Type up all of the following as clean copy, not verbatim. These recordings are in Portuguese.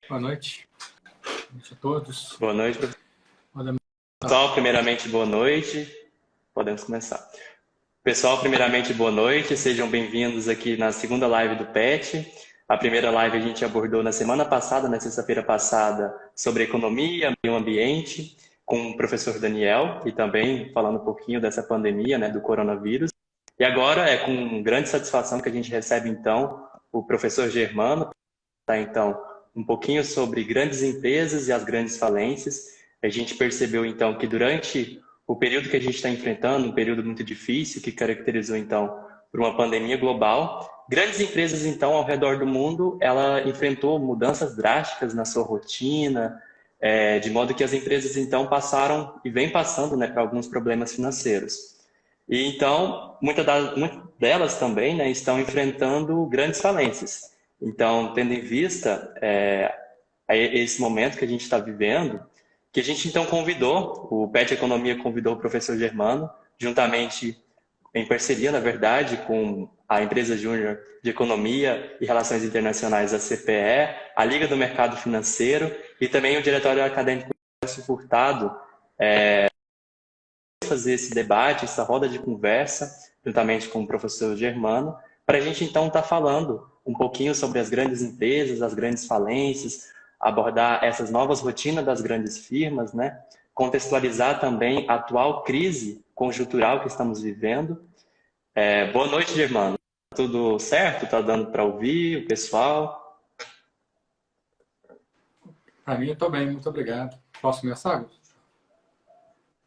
Boa noite. Boa noite a todos. Boa noite, pessoal. Primeiramente, boa noite. Podemos começar. Pessoal, primeiramente, boa noite. Sejam bem-vindos aqui na segunda live do PET. A primeira live a gente abordou na semana passada, na sexta-feira passada, sobre economia, meio ambiente, com o professor Daniel, e também falando um pouquinho dessa pandemia, né, do coronavírus. E agora é com grande satisfação que a gente recebe, então, o professor Germano, tá, então, um pouquinho sobre grandes empresas e as grandes falências. A gente percebeu, então, que durante o período que a gente está enfrentando, um período muito difícil, que caracterizou, então, por uma pandemia global, grandes empresas, então, ao redor do mundo, ela enfrentou mudanças drásticas na sua rotina, de modo que as empresas, então, passaram e vêm passando, né, para alguns problemas financeiros. E, então, muitas delas também, né, estão enfrentando grandes falências. Então, tendo em vista esse momento que a gente está vivendo, que a gente então convidou, o PET Economia convidou o professor Germano, juntamente, em parceria, na verdade, com a empresa júnior de Economia e Relações Internacionais, a CPE, a Liga do Mercado Financeiro e também o Diretório Acadêmico Furtado, fazer esse debate, essa roda de conversa, juntamente com o professor Germano, para a gente então estar falando um pouquinho sobre as grandes empresas, as grandes falências, abordar essas novas rotinas das grandes firmas, né? Contextualizar também a atual crise conjuntural que estamos vivendo. Boa noite, Germano. Tudo certo? Está dando para ouvir o pessoal? Para mim, eu estou bem, muito obrigado. Posso começar, Gustavo?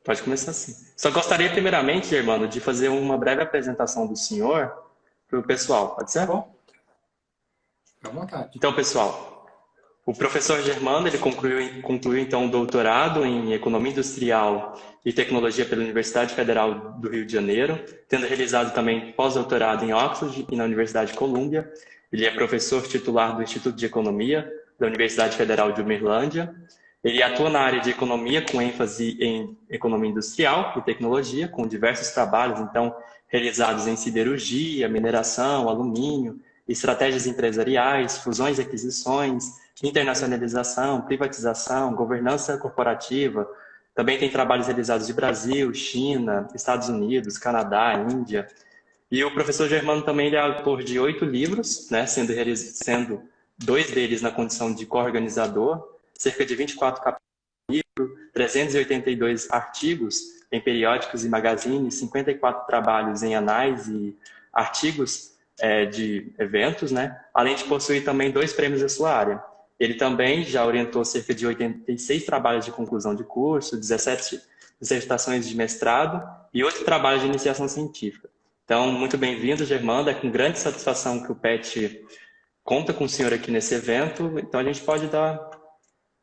Pode começar sim. Só gostaria, primeiramente, Germano, de fazer uma breve apresentação do senhor para o pessoal. Pode ser? Tá bom. Fica à vontade. Então, pessoal, o professor Germano, ele concluiu então o doutorado em Economia Industrial e Tecnologia pela Universidade Federal do Rio de Janeiro, tendo realizado também pós-doutorado em Oxford e na Universidade de Colômbia. Ele é professor titular do Instituto de Economia da Universidade Federal de Uberlândia. Ele atua na área de economia com ênfase em economia industrial e tecnologia, com diversos trabalhos, então, realizados em siderurgia, mineração, alumínio, estratégias empresariais, fusões e aquisições, internacionalização, privatização, governança corporativa. Também tem trabalhos realizados de Brasil, China, Estados Unidos, Canadá, Índia. E o professor Germano também ele é autor de 8 livros, né, sendo 2 deles na condição de co-organizador, cerca de 24 capítulos, 382 artigos em periódicos e magazines, 54 trabalhos em anais e artigos de eventos, né? Além de possuir também 2 prêmios da sua área. Ele também já orientou cerca de 86 trabalhos de conclusão de curso, 17 dissertações de mestrado e 8 trabalhos de iniciação científica. Então, muito bem-vindo, Germano. É com grande satisfação que o PET conta com o senhor aqui nesse evento. Então, a gente pode dar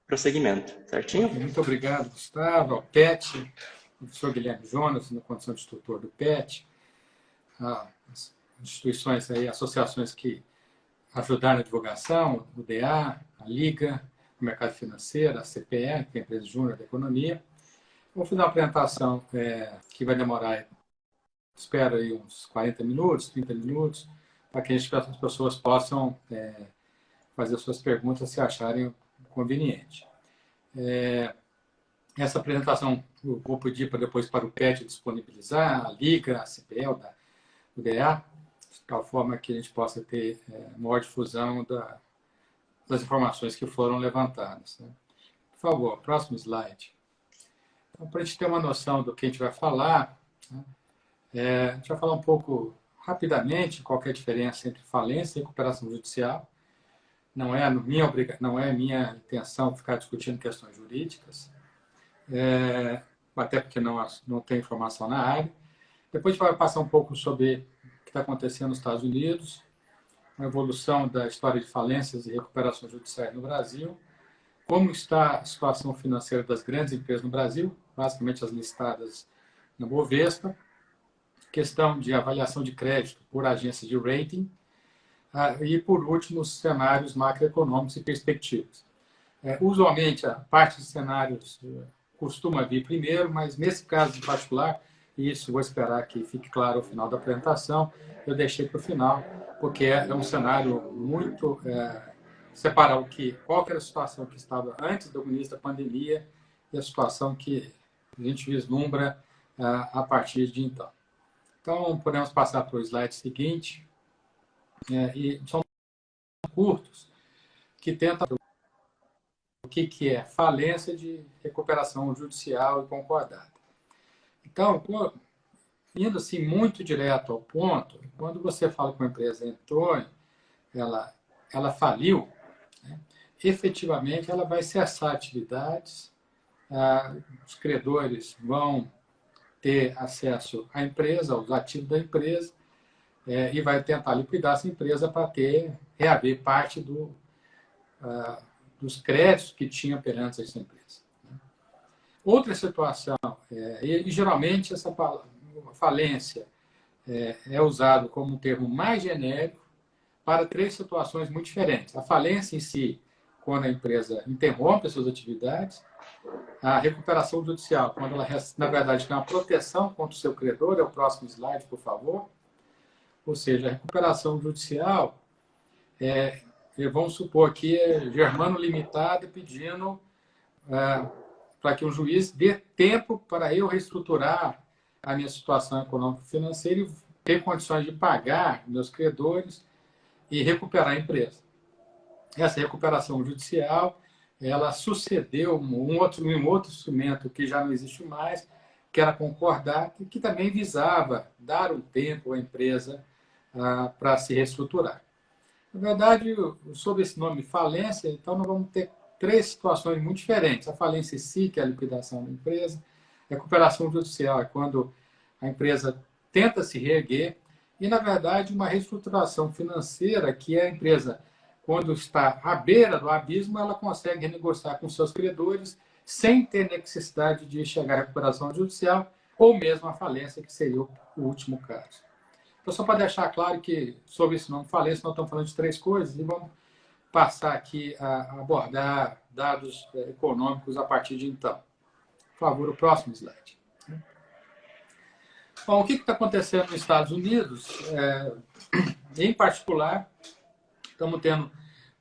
prosseguimento, certinho? Muito obrigado, Gustavo, ao PET, professor Guilherme Jonas, na condição de instrutor do PET, as instituições aí, associações que ajudaram na divulgação, o DA, a Liga, o Mercado Financeiro, a CPE, que é a empresa júnior da economia. Vou fazer uma apresentação que vai demorar, espero aí uns 40 minutos, 30 minutos, para que as pessoas possam fazer suas perguntas se acharem conveniente. Essa apresentação eu vou pedir depois para o PET disponibilizar, a Liga, a CPE, o DA, de tal forma que a gente possa ter maior difusão das informações que foram levantadas, né? Por favor, próximo slide. Então, para a gente ter uma noção do que a gente vai falar, né, a gente vai falar um pouco rapidamente qual é a diferença entre falência e recuperação judicial. Não é minha intenção ficar discutindo questões jurídicas, até porque não tem informação na área. Depois a gente vai passar um pouco sobre o que está acontecendo nos Estados Unidos, a evolução da história de falências e recuperações judiciais no Brasil, como está a situação financeira das grandes empresas no Brasil, basicamente as listadas na Bovespa, questão de avaliação de crédito por agências de rating, e, por último, os cenários macroeconômicos e perspectivas. Usualmente, a parte de cenários costuma vir primeiro, mas nesse caso em particular, e isso vou esperar que fique claro ao final da apresentação, eu deixei para o final, porque é um cenário muito separar qual que era a situação que estava antes do início da pandemia e a situação que a gente vislumbra a partir de então. Então, podemos passar para o slide seguinte. E são curtos que tentam o que é falência de recuperação judicial e concordada. Então, indo assim muito direto ao ponto, quando você fala que uma empresa entrou, ela faliu, né, efetivamente ela vai cessar atividades, os credores vão ter acesso à empresa, aos ativos da empresa, e vai tentar liquidar essa empresa para reaver parte dos créditos que tinha perante essa empresa. Outra situação, e geralmente essa falência é usado como um termo mais genérico para 3 situações muito diferentes. A falência em si, quando a empresa interrompe as suas atividades, a recuperação judicial, quando ela, na verdade, tem uma proteção contra o seu credor, é o próximo slide, por favor. Ou seja, a recuperação judicial, vamos supor que é Germano Limitada pedindo para que um juiz dê tempo para eu reestruturar a minha situação econômico-financeira e ter condições de pagar meus credores e recuperar a empresa. Essa recuperação judicial, ela sucedeu um outro instrumento que já não existe mais, que era concordar, que também visava dar um tempo à empresa para se reestruturar. Na verdade, sob esse nome falência, então nós vamos ter 3 situações muito diferentes. A falência em si, que é a liquidação da empresa. A recuperação judicial é quando a empresa tenta se reerguer. E, na verdade, uma reestruturação financeira, que é a empresa, quando está à beira do abismo, ela consegue renegociar com seus credores sem ter necessidade de chegar à recuperação judicial ou mesmo a falência, que seria o último caso. Então, só para deixar claro que, sobre esse nome falência, nós estamos falando de 3 coisas e vamos passar aqui a abordar dados econômicos a partir de então. Por favor, o próximo slide. Bom, o que está acontecendo nos Estados Unidos? Em particular, estamos tendo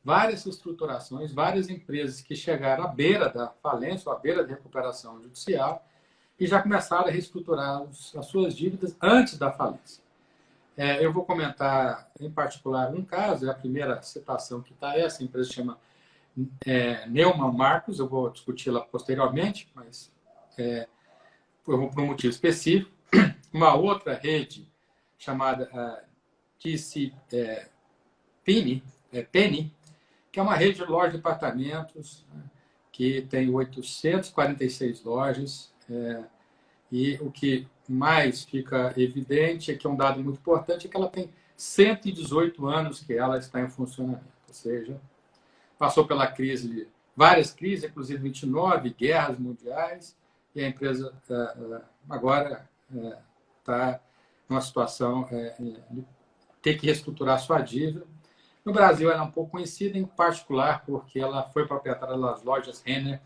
várias estruturações, várias empresas que chegaram à beira da falência, ou à beira da recuperação judicial, e já começaram a reestruturar as suas dívidas antes da falência. Eu vou comentar, em particular, um caso, é a primeira citação que está, essa empresa se chama Neumann Marcus, eu vou discuti-la posteriormente, mas por um motivo específico. Uma outra rede chamada TC Penny, que é uma rede de lojas de apartamentos, que tem 846 lojas, e o que mais fica evidente é que é um dado muito importante, é que ela tem 118 anos que ela está em funcionamento, ou seja, passou pela crise, várias crises, inclusive 29, guerras mundiais, e a empresa agora está numa situação de ter que reestruturar sua dívida. No Brasil, ela é um pouco conhecida, em particular, porque ela foi proprietária das lojas Renner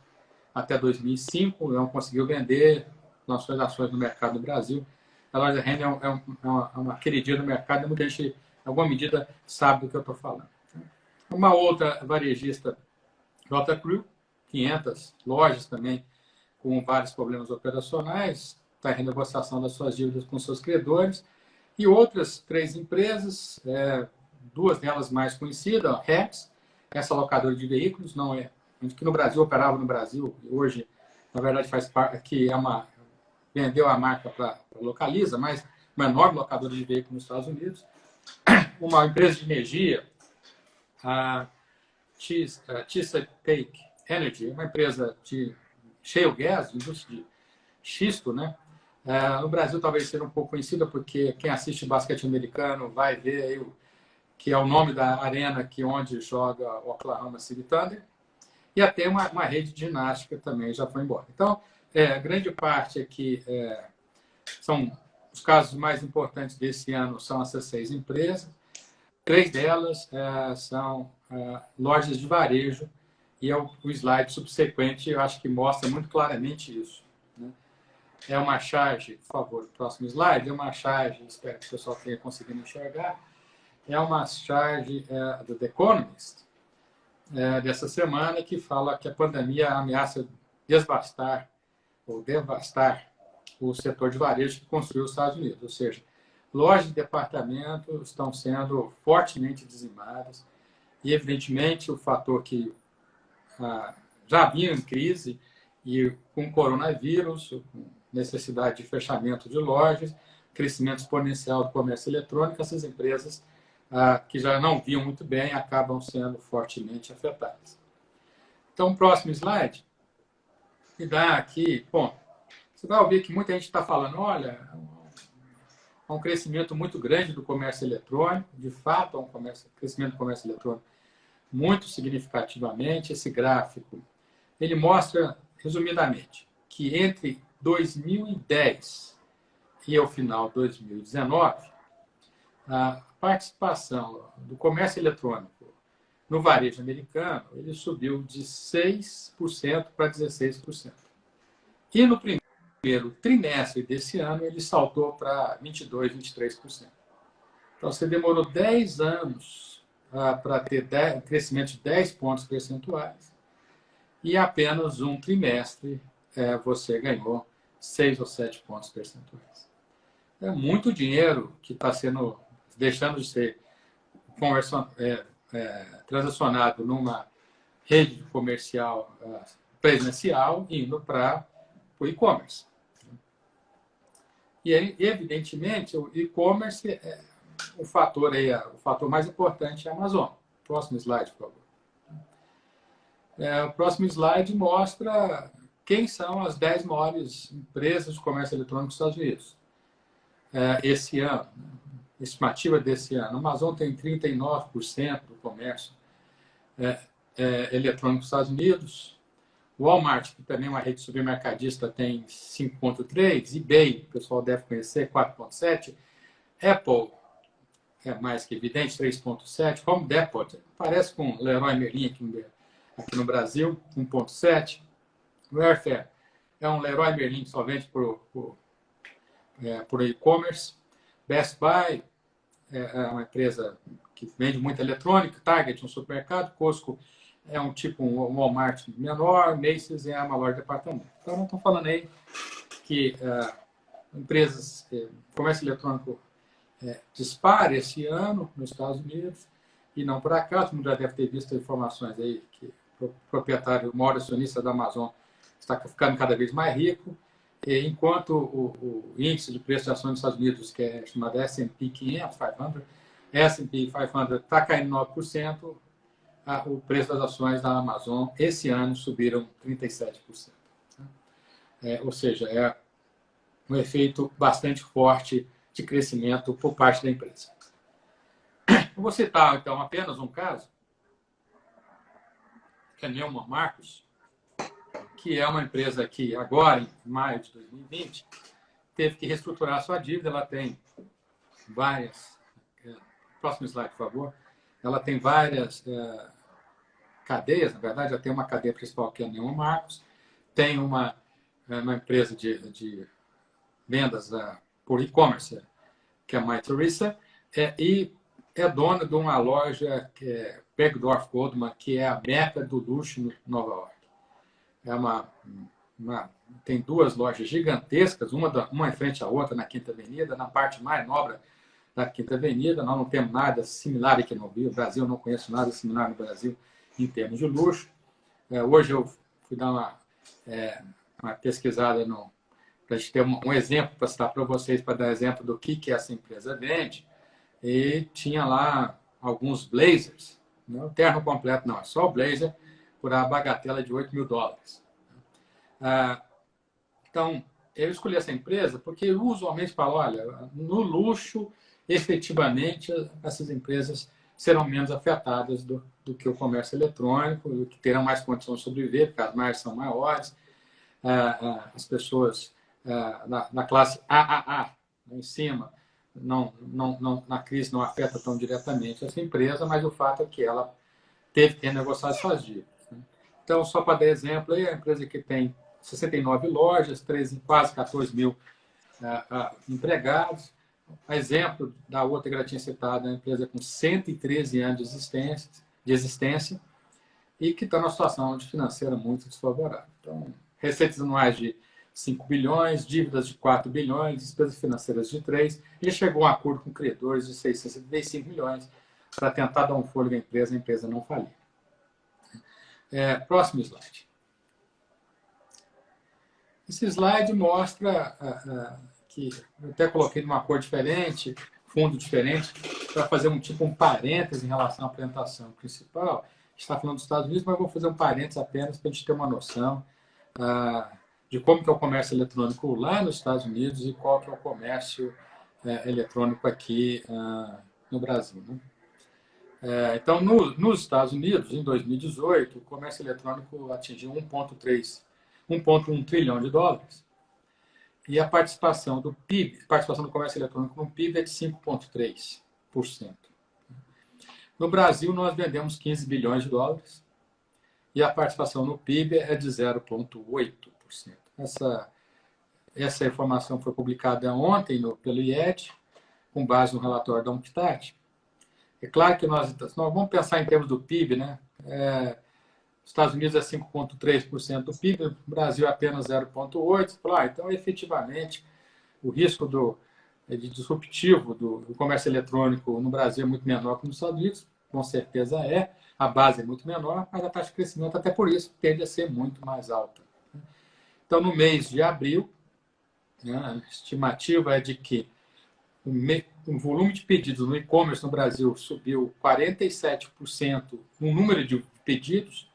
até 2005, não conseguiu vender suas ações no mercado do Brasil. A loja Renner é uma queridinha do mercado, e muita gente, em alguma medida, sabe do que eu estou falando. Uma outra varejista, J.Crew, 500 lojas também, com vários problemas operacionais, está em renegociação das suas dívidas com seus credores. E outras 3 empresas, 2 delas mais conhecidas, a Hertz, essa locadora de veículos, que no Brasil operava no Brasil, e hoje, na verdade, faz parte, que vendeu a marca para Localiza, mas uma enorme locadora de veículos nos Estados Unidos. Uma empresa de energia, a Chesapeake Energy, uma empresa de shale gas, indústria de xisto, né? No Brasil talvez seja um pouco conhecida, porque quem assiste basquete americano vai ver aí que é o nome da arena onde joga o Oklahoma City Thunder. E até uma rede de ginástica também já foi embora. Então, grande parte aqui são os casos mais importantes desse ano, são essas 6 empresas. 3 delas são lojas de varejo, e o slide subsequente eu acho que mostra muito claramente isso, né? É uma charge, por favor, próximo slide, é uma charge, espero que o pessoal tenha conseguido enxergar, é uma charge do The Economist, dessa semana, que fala que a pandemia ameaça devastar o setor de varejo que construiu os Estados Unidos. Ou seja, lojas de departamento estão sendo fortemente dizimadas e, evidentemente, o fator que já vinha em crise e com o coronavírus, com necessidade de fechamento de lojas, crescimento exponencial do comércio eletrônico, essas empresas que já não viam muito bem acabam sendo fortemente afetadas. Então, próximo slide, me dá aqui, bom, você vai ouvir que muita gente está falando, olha, há um crescimento muito grande do comércio eletrônico, de fato, há um crescimento do comércio eletrônico muito significativamente. Esse gráfico, ele mostra, resumidamente, que entre 2010 e ao final de 2019, a participação do comércio eletrônico no varejo americano, ele subiu de 6% para 16%. E no primeiro trimestre desse ano, ele saltou para 22%, 23%. Então, você demorou 10 anos para ter crescimento de 10 pontos percentuais e apenas um trimestre você ganhou 6 ou 7 pontos percentuais. É muito dinheiro que está deixando de ser transacionado numa rede comercial presencial, indo para o e-commerce. E, evidentemente, o e-commerce, o fator mais importante é a Amazon. Próximo slide, por favor. O próximo slide mostra quem são as 10 maiores empresas de comércio eletrônico dos Estados Unidos. Esse ano, estimativa desse ano, a Amazon tem 39% do comércio eletrônico dos Estados Unidos. O Walmart, que também é uma rede supermercadista, tem 5,3%. eBay, o pessoal deve conhecer, 4,7%. Apple, é mais que evidente, 3,7%. Home Depot, parece com Leroy Merlin aqui no Brasil, 1,7%. Wayfair é um Leroy Merlin que só vende por e-commerce. Best Buy é uma empresa que vende muita eletrônica. Target, um supermercado. Costco é um Walmart menor. Macy's é uma loja de departamento. Então, não estamos falando aí que empresas, comércio eletrônico dispara esse ano nos Estados Unidos e não por acaso. Todo mundo já deve ter visto informações aí que o proprietário, o maior acionista da Amazon, está ficando cada vez mais rico, enquanto o índice de preço de ações dos Estados Unidos, que é chamado S&P 500, S&P 500 está caindo 9%, o preço das ações da Amazon esse ano subiram 37%. Ou seja, é um efeito bastante forte de crescimento por parte da empresa. Eu vou citar, então, apenas um caso, que é a Neiman Marcus, que é uma empresa que agora, em maio de 2020, teve que reestruturar sua dívida. Ela tem várias... Próximo slide, por favor. Ela tem várias cadeias, na verdade, já tem uma cadeia principal, que é a Neiman Marcus, tem uma empresa de vendas por e-commerce, que é a Mytheresa, e é dona de uma loja que é Bergdorf Goldman, que é a meca do luxo em Nova York. Tem duas lojas gigantescas, uma em frente à outra na Quinta Avenida, na parte mais nobre da Quinta Avenida. Nós não temos nada similar aqui no Brasil, não conheço nada similar no Brasil em termos de luxo. Hoje eu fui dar uma pesquisada para a gente ter um exemplo para citar para vocês, para dar exemplo do que essa empresa vende. E tinha lá alguns blazers, não o terno completo não, é só o blazer, por a bagatela de $8 mil. Então, eu escolhi essa empresa porque usualmente falo, olha, no luxo, efetivamente, essas empresas serão menos afetadas do que o comércio eletrônico, que terão mais condições de sobreviver, porque as margens são maiores, as pessoas na classe AAA, em cima, na crise não afeta tão diretamente essa empresa, mas o fato é que ela teve que renegociar suas dívidas. Então, só para dar exemplo, é a empresa que tem 69 lojas, quase 14 mil empregados. A exemplo da outra que já tinha citado, a empresa com 113 anos de existência, e que está numa situação financeira muito desfavorável. Então, receitas anuais de 5 bilhões, dívidas de 4 bilhões, despesas financeiras de 3, e chegou a um acordo com credores de 675 milhões para tentar dar um fôlego à empresa, a empresa não falir. Próximo slide. Esse slide mostra que eu até coloquei numa cor diferente, fundo diferente, para fazer um parêntese em relação à apresentação principal. Está falando dos Estados Unidos, mas eu vou fazer um parênteses apenas para a gente ter uma noção de como que é o comércio eletrônico lá nos Estados Unidos e qual que é o comércio eletrônico aqui no Brasil. Né? Então, nos Estados Unidos, em 2018, o comércio eletrônico atingiu 1,1 trilhão de dólares. E a participação do PIB, participação do comércio eletrônico no PIB é de 5,3%. No Brasil, nós vendemos 15 bilhões de dólares e a participação no PIB é de 0,8%. Essa informação foi publicada ontem pelo IED, com base no relatório da UNCTAD. É claro que nós vamos pensar em termos do PIB, né? Estados Unidos é 5,3% do PIB, o Brasil é apenas 0,8%. Então, efetivamente, o risco de disruptivo do comércio eletrônico no Brasil é muito menor que nos Estados Unidos, com certeza a base é muito menor, mas a taxa de crescimento, até por isso, tende a ser muito mais alta. Então, no mês de abril, a estimativa é de que o volume de pedidos no e-commerce no Brasil subiu 47% no número de pedidos,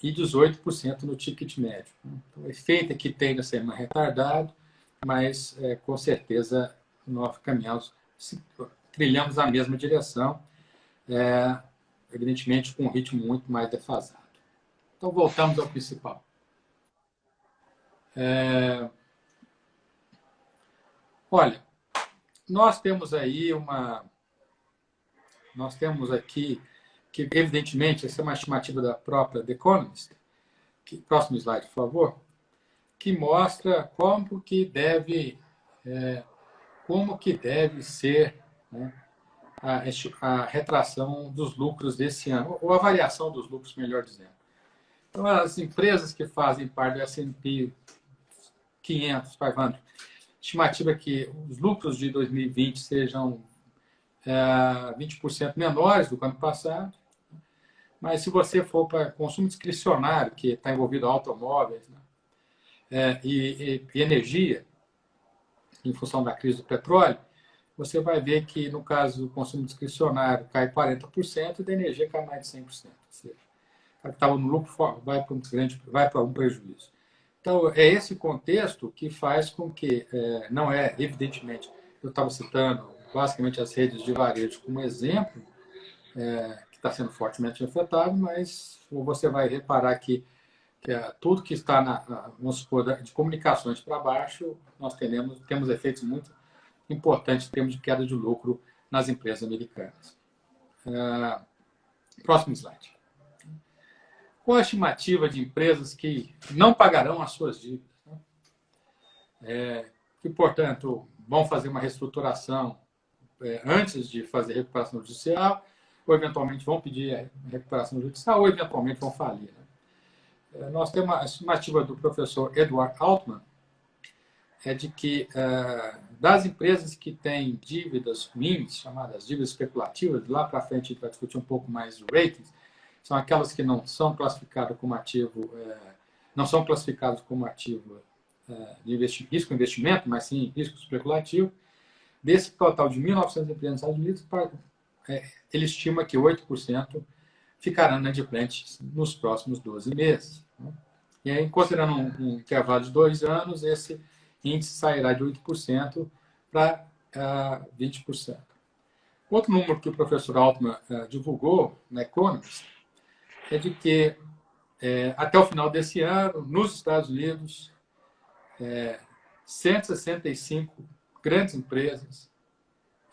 e 18% no ticket médio. Então, o efeito é que tende a ser mais retardado, mas com certeza nós trilhamos a mesma direção, evidentemente com um ritmo muito mais defasado. Então, voltamos ao principal. Olha, nós temos aqui que, evidentemente, essa é uma estimativa da própria The Economist, próximo slide, por favor, que mostra como que deve ser, né, a retração dos lucros desse ano, ou a variação dos lucros, melhor dizendo. Então, as empresas que fazem parte do S&P 500, estimativa é que os lucros de 2020 sejam 20% menores do que o ano passado. Mas se você for para consumo discricionário, que está envolvido automóveis, né, e energia, em função da crise do petróleo, você vai ver que, no caso do consumo discricionário, cai 40% e da energia cai mais de 100%. Ou seja, o cara que estava no lucro vai para um prejuízo. Então, é esse contexto que faz com que, não é, evidentemente, eu estava citando basicamente as redes de varejo como exemplo, que está sendo fortemente afetado, mas você vai reparar que tudo que está vamos supor, de comunicações para baixo, nós temos efeitos muito importantes em termos de queda de lucro nas empresas americanas. Próximo slide. Qual a estimativa de empresas que não pagarão as suas dívidas? Que, portanto, vão fazer uma reestruturação antes de fazer recuperação judicial, ou eventualmente vão pedir a recuperação judicial, ou eventualmente vão falir. Né? Nós temos uma estimativa do professor Edward Altman, de que das empresas que têm dívidas ruins, chamadas dívidas especulativas, lá para frente a gente vai discutir um pouco mais de ratings, são aquelas que não são classificadas como ativo, de risco investimento, mas sim risco especulativo. Desse total de 1.900 empresas nos Estados Unidos, ele estima que 8% ficarão inadimplentes nos próximos 12 meses. Né? E aí, considerando um intervalo de 2 anos, esse índice sairá de 8% para 20%. Outro número que o professor Altman divulgou na Economist é de que, até o final desse ano, nos Estados Unidos, 165 grandes empresas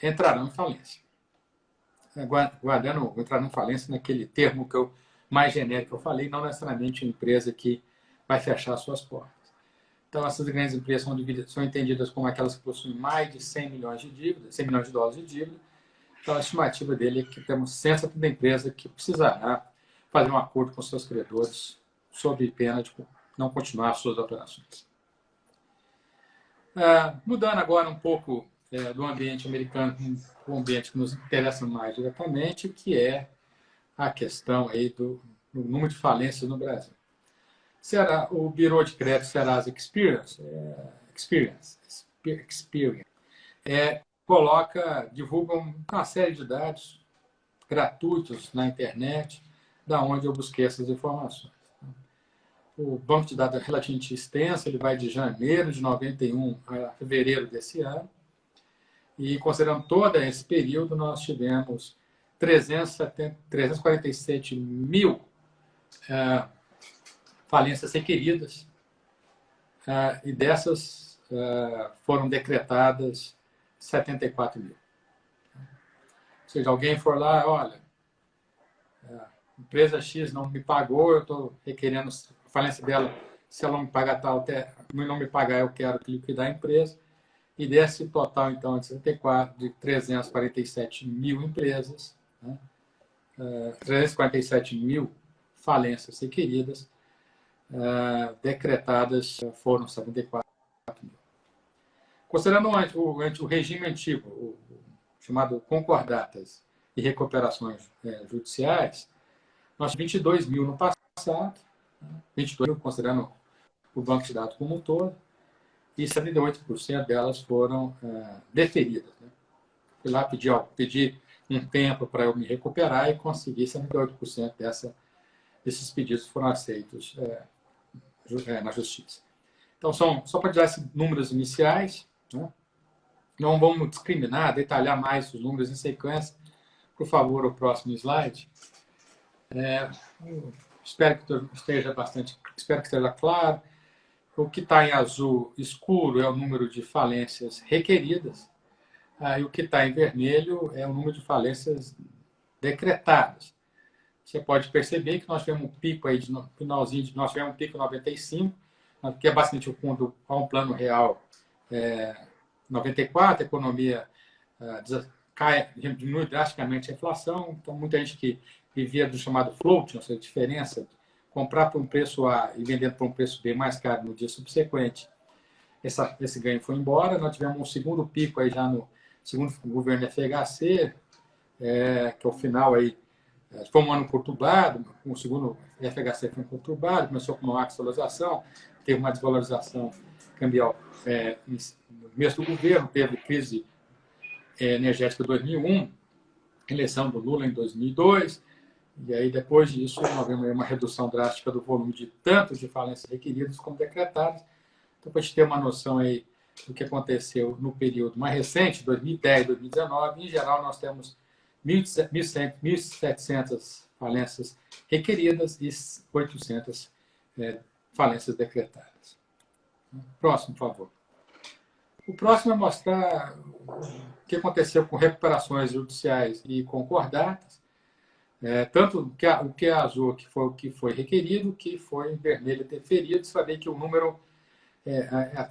entrarão em falência. Entrarão em falência naquele termo mais genérico que eu falei, não necessariamente uma empresa que vai fechar suas portas. Então, essas grandes empresas são entendidas como aquelas que possuem mais de 100 milhões de dólares de dívida. Então, a estimativa dele é que temos 170 empresas que precisará fazer um acordo com seus credores sob pena de não continuar suas operações. Mudando agora um pouco do ambiente americano para o ambiente que nos interessa mais diretamente, que é a questão aí do número de falências no Brasil. O Bureau de Crédito Serasa Experience divulga uma série de dados gratuitos na internet, da onde eu busquei essas informações. O banco de dados é relativamente extenso, ele vai de janeiro de 91 a fevereiro desse ano, e considerando todo esse período, nós tivemos 347 mil falências requeridas, e dessas foram decretadas 74 mil. Ou seja, alguém for lá, olha, a empresa X não me pagou, eu estou requerendo a falência dela, se ela não me pagar não me pagar, eu quero liquidar a empresa. E desse total, então, de 347 mil empresas, 347 mil falências requeridas, decretadas foram 74 mil. Considerando o regime antigo, o chamado concordatas e recuperações judiciais, nós tivemos 22 mil no passado, 22 mil considerando o banco de dados como um todo, e 78% delas foram deferidas. Né? Fui lá pedir um tempo para eu me recuperar e consegui 78% desses pedidos foram aceitos na Justiça. Então, só para dar esses números iniciais, né? Não vamos discriminar, detalhar mais os números em sequência. Por favor, o próximo slide. Espero que esteja claro. O que está em azul escuro é o número de falências requeridas, e o que está em vermelho é o número de falências decretadas. Você pode perceber que nós tivemos um pico aí no finalzinho, nós tivemos um pico em 95, que é basicamente o fundo a um plano real 94, a economia diminui drasticamente a inflação, então muita gente que vivia do chamado float, ou seja, a diferença, comprar por um preço A e vender por um preço B mais caro no dia subsequente, esse ganho foi embora. Nós tivemos um segundo pico aí já no segundo governo FHC, que ao final aí foi um ano conturbado, o segundo FHC foi conturbado, começou com uma maximalização, teve uma desvalorização cambial no começo do governo, teve crise energética em 2001, eleição do Lula em 2002, e aí depois disso nós vemos uma redução drástica do volume de tanto de falências requeridas como decretadas. Então, para a gente ter uma noção aí do que aconteceu no período mais recente, 2010, 2019, em geral nós temos 1.700 falências requeridas e 800 falências decretadas. Próximo, por favor. O próximo é mostrar o que aconteceu com recuperações judiciais e concordatas, tanto o que é azul, que foi o que foi requerido, o que foi em vermelho deferido. Você vai ver que o número,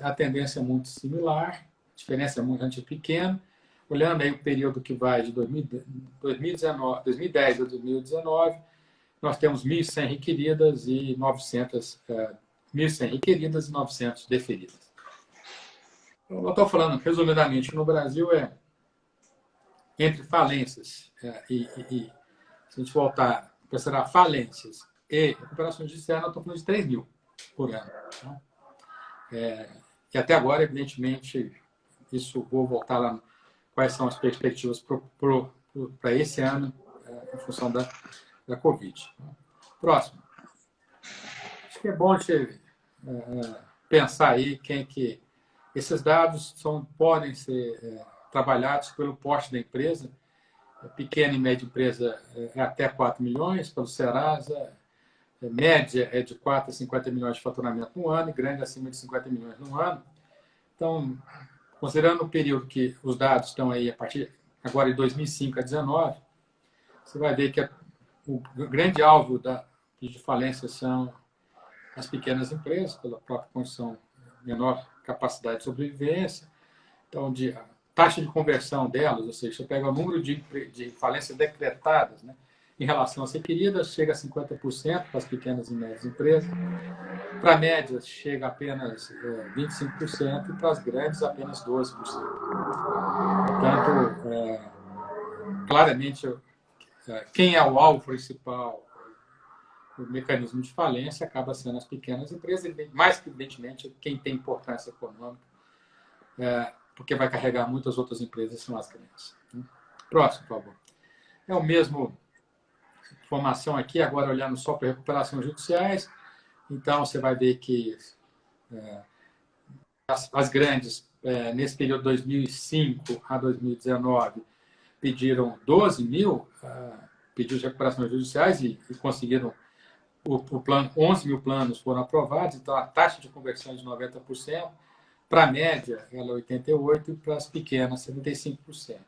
a tendência é muito similar, a diferença é muito pequena. Olhando aí o período que vai de 2010 a 2019, nós temos 1.100 requeridas e 900 deferidas. Eu estou falando, resumidamente, no Brasil entre falências se a gente voltar a considerar falências e recuperações judiciais, nós estamos falando de 3 mil por ano. Tá? E até agora, evidentemente, isso vou voltar lá quais são as perspectivas para esse ano, em função da Covid. Próximo. Acho que é bom a gente pensar aí que esses dados podem ser trabalhados pelo porte da empresa. Pequena e média empresa é até 4 milhões, pelo Serasa, média é de 4 a 50 milhões de faturamento no ano e grande acima de 50 milhões no ano. Então, considerando o período que os dados estão aí a partir agora de 2005 a 2019, você vai ver que o grande alvo de falência são as pequenas empresas, pela própria condição menor capacidade de sobrevivência. Então, taxa de conversão delas, ou seja, você pega o número de falências decretadas, né, em relação a ser requerida, chega a 50% para as pequenas e médias empresas. Para médias, chega a apenas 25% e para as grandes, apenas 12%. Portanto, claramente, quem é o alvo principal do mecanismo de falência acaba sendo as pequenas empresas, mais que, evidentemente, quem tem importância econômica, porque vai carregar muitas outras empresas, são as grandes. Próximo, por favor. É o mesmo informação aqui, agora olhando só para recuperações judiciais. Então, você vai ver que as grandes, nesse período 2005 a 2019, pediram 12 mil pedidos de recuperações judiciais e conseguiram o plano, 11 mil planos foram aprovados, então a taxa de conversão é de 90%, para a média ela é 88% e para as pequenas 75%.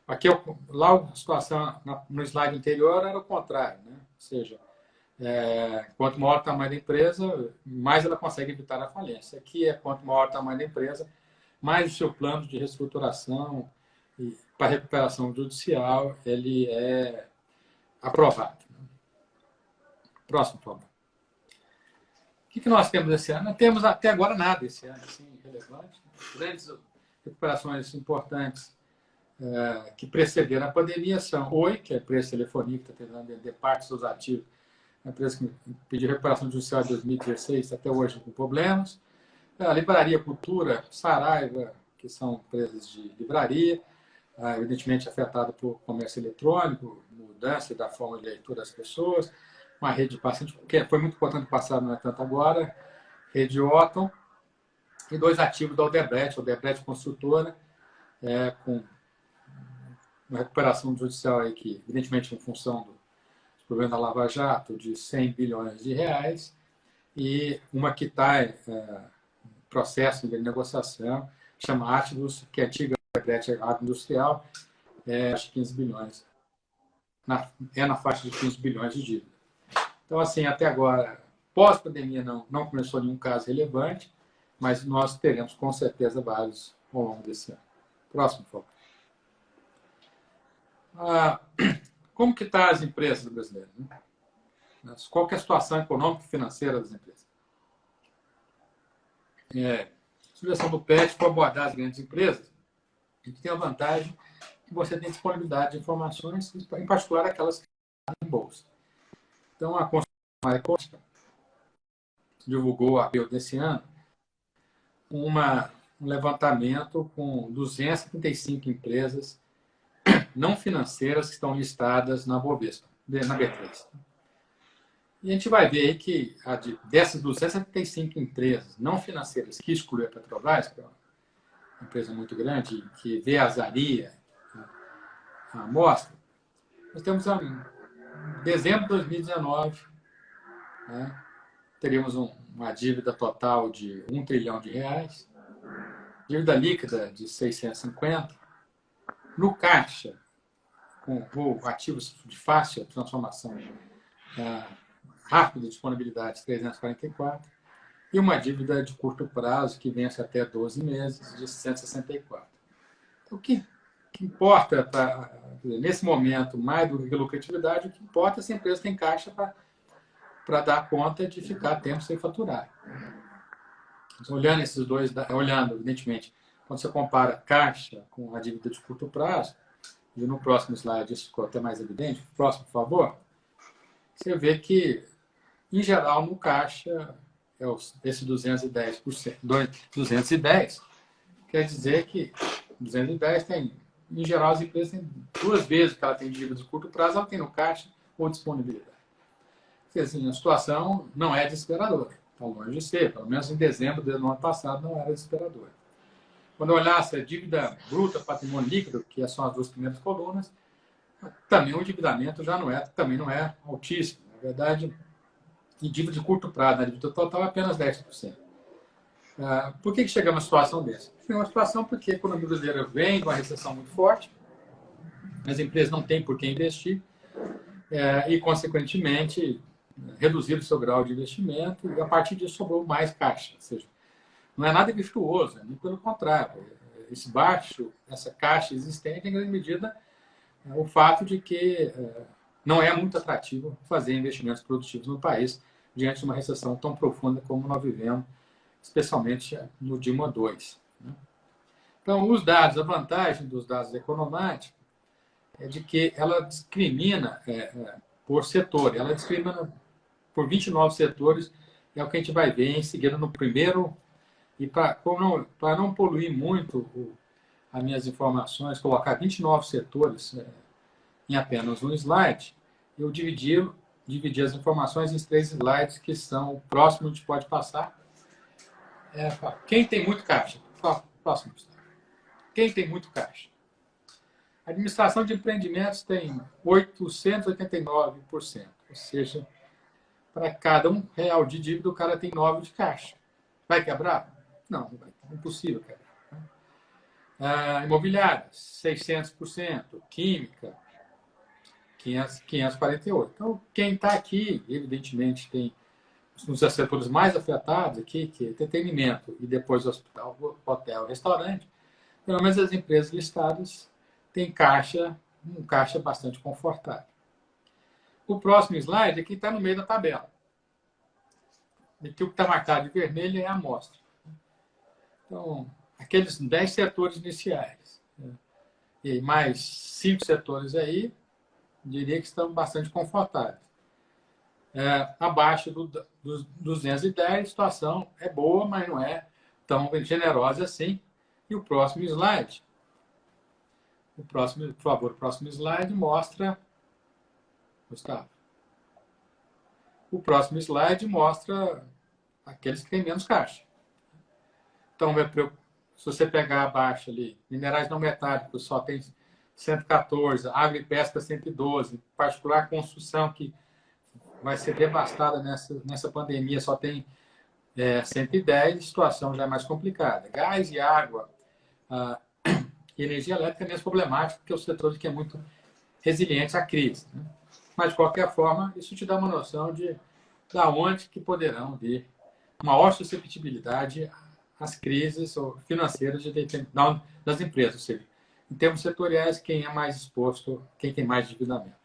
Aqui, lá a situação no slide anterior era o contrário, né? Ou seja, quanto maior o tamanho da empresa, mais ela consegue evitar a falência. Aqui quanto maior o tamanho da empresa, mais o seu plano de reestruturação e para recuperação judicial ele é aprovado. Próximo, por favor. O que nós temos esse ano? Não temos até agora nada esse ano assim, relevante. Grandes recuperações importantes que precederam a pandemia são Oi, que é a empresa de telefonia que está tentando vender parte dos ativos, a empresa que pediu recuperação judicial em 2016, até hoje com problemas. A Livraria Cultura, Saraiva, que são empresas de livraria, evidentemente afetada por comércio eletrônico, mudança da forma de leitura das pessoas, uma rede bastante, que foi muito importante no passado, não é tanto agora, rede Otton, e 2 ativos da Odebrecht, Construtora, com uma recuperação judicial aí que, evidentemente, em função dos problemas da Lava Jato, de 100 bilhões de reais, e uma que está em processo de negociação, chama Ativus, que é antiga Odebrecht Agroindustrial, acho que 15 bilhões. Na faixa de 15 bilhões de dívida. Então, assim, até agora, pós-pandemia, não começou nenhum caso relevante, mas nós teremos, com certeza, vários ao longo desse ano. Próximo, por favor. Como que estão as empresas brasileiras? Né? Qual que é a situação econômica e financeira das empresas? A sugestão do PET para abordar as grandes empresas, a gente tem a vantagem que você tem disponibilidade de informações, em particular aquelas que estão em bolsa. Então, a Consultoria Econômica divulgou, a abril desse ano, um levantamento com 235 empresas não financeiras que estão listadas na Bovespa, na B3. E a gente vai ver que dessas 275 empresas não financeiras que excluem a Petrobras, que é uma empresa muito grande, que vê a Azaria, a amostra, nós temos em dezembro de 2019, teríamos uma dívida total de 1 trilhão de reais, dívida líquida de 650, no caixa, com ativos de fácil transformação, rápida disponibilidade, 344, e uma dívida de curto prazo, que vence até 12 meses, de 164. Então, o que importa, nesse momento, mais do que a lucratividade, o que importa é se a empresa tem caixa para dar conta de ficar tempo sem faturar. Então, olhando esses dois, evidentemente, quando você compara caixa com a dívida de curto prazo, e no próximo slide isso ficou até mais evidente, próximo, por favor, você vê que, em geral, no caixa, esse 210%, 210 quer dizer que 210 tem, em geral, as empresas têm 2 vezes que ela tem dívida de curto prazo, ela tem no caixa ou disponibilidade. Assim, a situação não é desesperadora, está longe de ser, pelo menos em dezembro do ano passado não era desesperadora. Quando eu olhasse a dívida bruta, patrimônio líquido, que são as 2 primeiras colunas, também o endividamento também não é altíssimo. Na verdade, em dívida de curto prazo, na dívida total, é apenas 10%. Por que chegamos a uma situação dessa? Chegamos a uma situação porque a economia brasileira vem de uma recessão muito forte, as empresas não têm por que investir e, consequentemente, reduziram o seu grau de investimento e, a partir disso, sobrou mais caixa. Ou seja, não é nada virtuoso, nem pelo contrário. Essa caixa existente, em grande medida, o fato de que não é muito atrativo fazer investimentos produtivos no país diante de uma recessão tão profunda como nós vivemos, especialmente no DIMA 2. Então, os dados, a vantagem dos dados econométricos é de que ela discrimina por setor, ela discrimina por 29 setores, é o que a gente vai ver em seguida no primeiro. E para não poluir muito as minhas informações, colocar 29 setores em apenas um slide, eu dividi as informações em 3 slides, que são o próximo, a gente pode passar. Quem tem muito caixa? Próximo. Quem tem muito caixa? A administração de empreendimentos tem 889%, ou seja, para cada R$1 de dívida, o cara tem 9 de caixa. Vai quebrar? Não, não vai. É impossível quebrar. Imobiliária, 600%. Química, 548. Então, quem está aqui, evidentemente, tem os setores mais afetados aqui, que é entretenimento e depois hotel, restaurante. Pelo menos as empresas listadas têm um caixa bastante confortável. O próximo slide aqui está no meio da tabela. Aqui o que está marcado de vermelho é a amostra. Então, aqueles 10 setores iniciais, e mais 5 setores aí, diria que estão bastante confortáveis. Abaixo dos 210, a situação é boa, mas não é tão generosa assim. E o próximo slide, por favor, o próximo slide mostra, Gustavo. O próximo slide mostra aqueles que têm menos caixa. Então, se você pegar abaixo ali, minerais não metálicos só tem 114, agro e pesca 112, particular construção, que vai ser devastada nessa pandemia, só tem 110, situação já é mais complicada. Gás e água e energia elétrica é menos problemática, porque é o setor que é muito resiliente à crise. Né? Mas, de qualquer forma, isso te dá uma noção de onde que poderão vir maior susceptibilidade às crises financeiras das empresas, ou seja, em termos setoriais, quem é mais exposto, quem tem mais endividamento.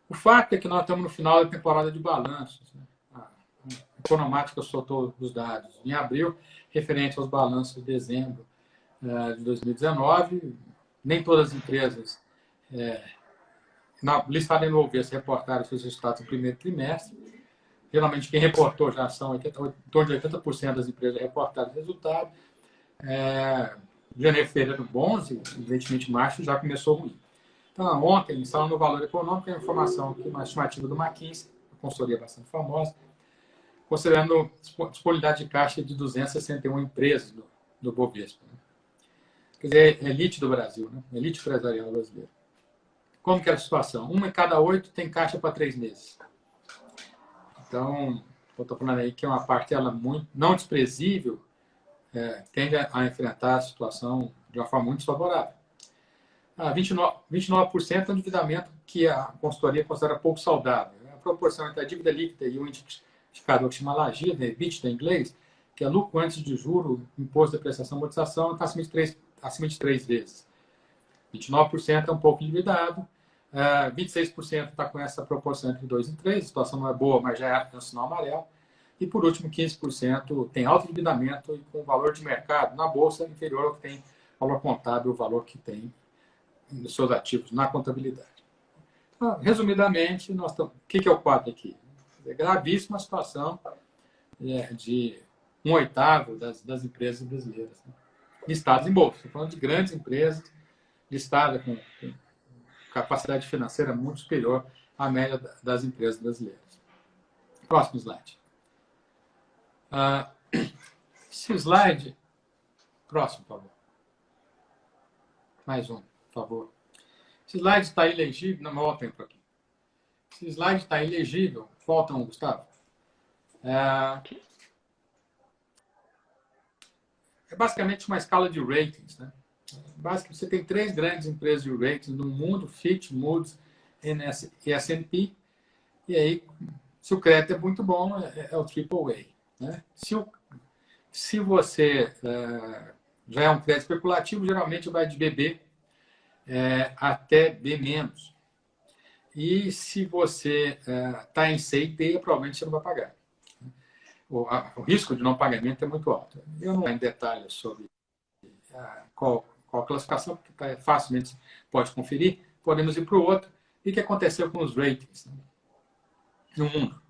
O fato é que nós estamos no final da temporada de balanços. Né? A Economática soltou os dados em abril, referente aos balanços de dezembro de 2019. Nem todas as empresas listadas no OVS reportaram seus resultados no primeiro trimestre. Geralmente, quem reportou já são em torno de 80% das empresas reportaram resultado. Janeiro e fevereiro bons, e evidentemente março já começou ruim. Então, ontem, instalando no valor econômico, a informação que uma estimativa do McKinsey, uma consultoria bastante famosa, considerando disponibilidade de caixa de 261 empresas do Bovespa. Né? Quer dizer, elite do Brasil, né? Elite empresarial brasileira. Como que é a situação? 1 em cada 8 tem caixa para 3 meses. Então, eu estou falando aí que é uma parcela muito não desprezível, tende a enfrentar a situação de uma forma muito desfavorável. 29% é um endividamento que a consultoria considera pouco saudável. A proporção entre a dívida líquida e o indicador que chama LAGID, EBITDA em inglês, que é lucro antes de juro, imposto de prestação e amortização, está acima de 3 vezes. 29% é um pouco endividado, 26% está com essa proporção entre 2 e 3, a situação não é boa, mas já é um sinal amarelo. E, por último, 15% tem alto endividamento e com valor de mercado na bolsa inferior ao que tem valor contábil, o valor que tem nos seus ativos na contabilidade. Então, resumidamente, o que é o quadro aqui? É gravíssima a situação de 1/8 das empresas brasileiras, né? Listadas em bolsa. Estou falando de grandes empresas listadas com capacidade financeira muito superior à média das empresas brasileiras. Próximo slide. Esse slide... Próximo, por favor. Mais um, por favor. Esse slide está ilegível. Não, volta tempo aqui. Esse slide está ilegível. Falta um, Gustavo. É basicamente uma escala de ratings, né? Basicamente, você tem 3 grandes empresas de ratings no mundo: Fitch, Moody's e S&P. E aí, se o crédito é muito bom, é o AAA. Né? Se você já é um crédito especulativo, geralmente vai de BB até B-. E se você está em C e D, provavelmente você não vai pagar. O risco de não pagamento é muito alto. Eu não vou em detalhes sobre qual a classificação, porque facilmente pode conferir. Podemos ir para o outro. E o que aconteceu com os ratings, né, no mundo?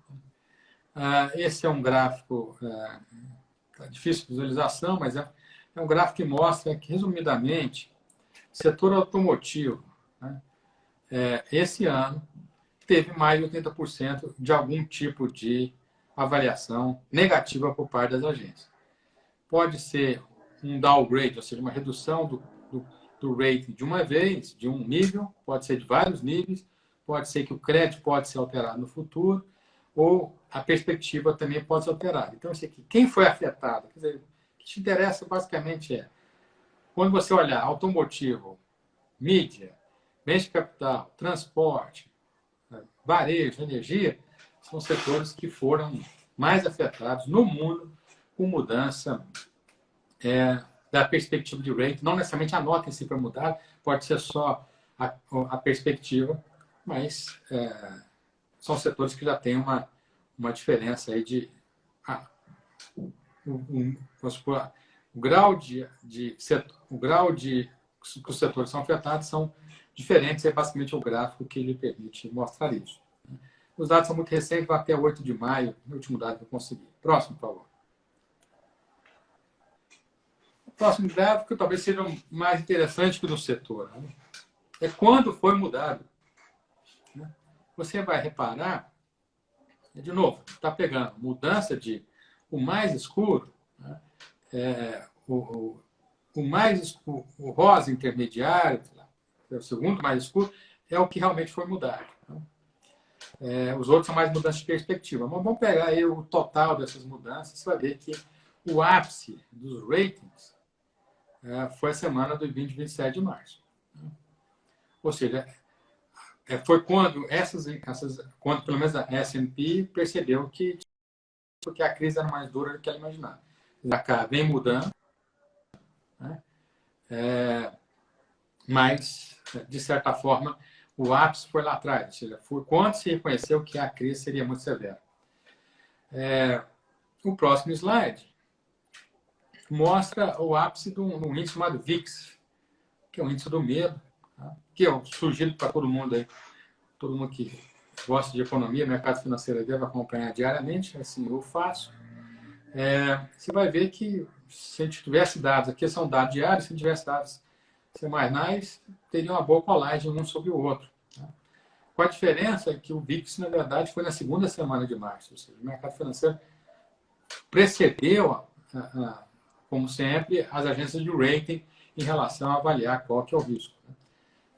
Esse é um gráfico difícil de visualização, mas é um gráfico que mostra que, resumidamente, o setor automotivo, né, esse ano, teve mais de 80% de algum tipo de avaliação negativa por parte das agências. Pode ser um downgrade, ou seja, uma redução do rating de uma vez, de um nível, pode ser de vários níveis, pode ser que o crédito pode ser alterado no futuro, ou a perspectiva também pode ser alterada. Então, isso aqui, quem foi afetado? Quer dizer, o que te interessa basicamente quando você olhar automotivo, mídia, bens de capital, transporte, varejo, energia, são setores que foram mais afetados no mundo com mudança da perspectiva de rating. Não necessariamente a nota em si para mudar, pode ser só a perspectiva, mas são setores que já têm uma diferença aí de... o grau de que os setores são afetados são diferentes, é basicamente o gráfico que lhe permite mostrar isso. Os dados são muito recentes, vão até 8 de maio, o último dado que eu consegui. Próximo, por favor. O próximo gráfico talvez seja mais interessante que o do setor, né? É quando foi mudado. Você vai reparar, de novo, está pegando mudança de o mais escuro, né? O rosa intermediário, o segundo mais escuro, é o que realmente foi mudado. Os outros são mais mudanças de perspectiva. Mas vamos pegar aí o total dessas mudanças, você vai ver que o ápice dos ratings foi a semana do 20 e 27 de março. Ou seja, foi quando quando pelo menos a S&P percebeu que a crise era mais dura do que ela imaginava. A cá vem mudando, né? Mas, de certa forma, o ápice foi lá atrás, ou seja, foi quando se reconheceu que a crise seria muito severa. O próximo slide mostra o ápice de um índice chamado VIX, que é o índice do medo, tá? Que é sugerido para todo mundo aí, todo mundo que gosta de economia, mercado financeiro deve acompanhar diariamente, assim eu faço. Você vai ver que se a gente tivesse dados, aqui são dados diários, se a gente tivesse dados semanais, teria uma boa colagem um sobre o outro. Tá? Com a diferença que o VIX, na verdade, foi na segunda semana de março, ou seja, o mercado financeiro precedeu, como sempre, as agências de rating em relação a avaliar qual que é o risco. Né?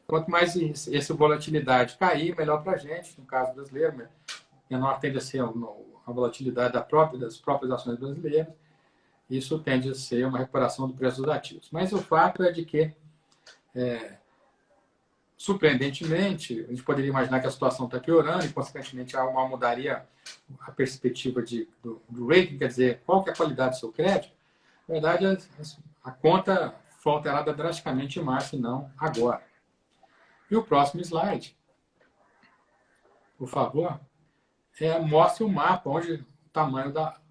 Quanto mais essa volatilidade cair, melhor para a gente, no caso brasileiro, menor tende a ser a volatilidade das próprias ações brasileiras, isso tende a ser uma recuperação do preço dos ativos. Mas o fato é de que, surpreendentemente, a gente poderia imaginar que a situação está piorando e, consequentemente, mudaria a perspectiva do rating, quer dizer, qual que é a qualidade do seu crédito. Na verdade, a conta foi alterada drasticamente em março e não agora. E o próximo slide, por favor, mostra o mapa, onde o tamanho da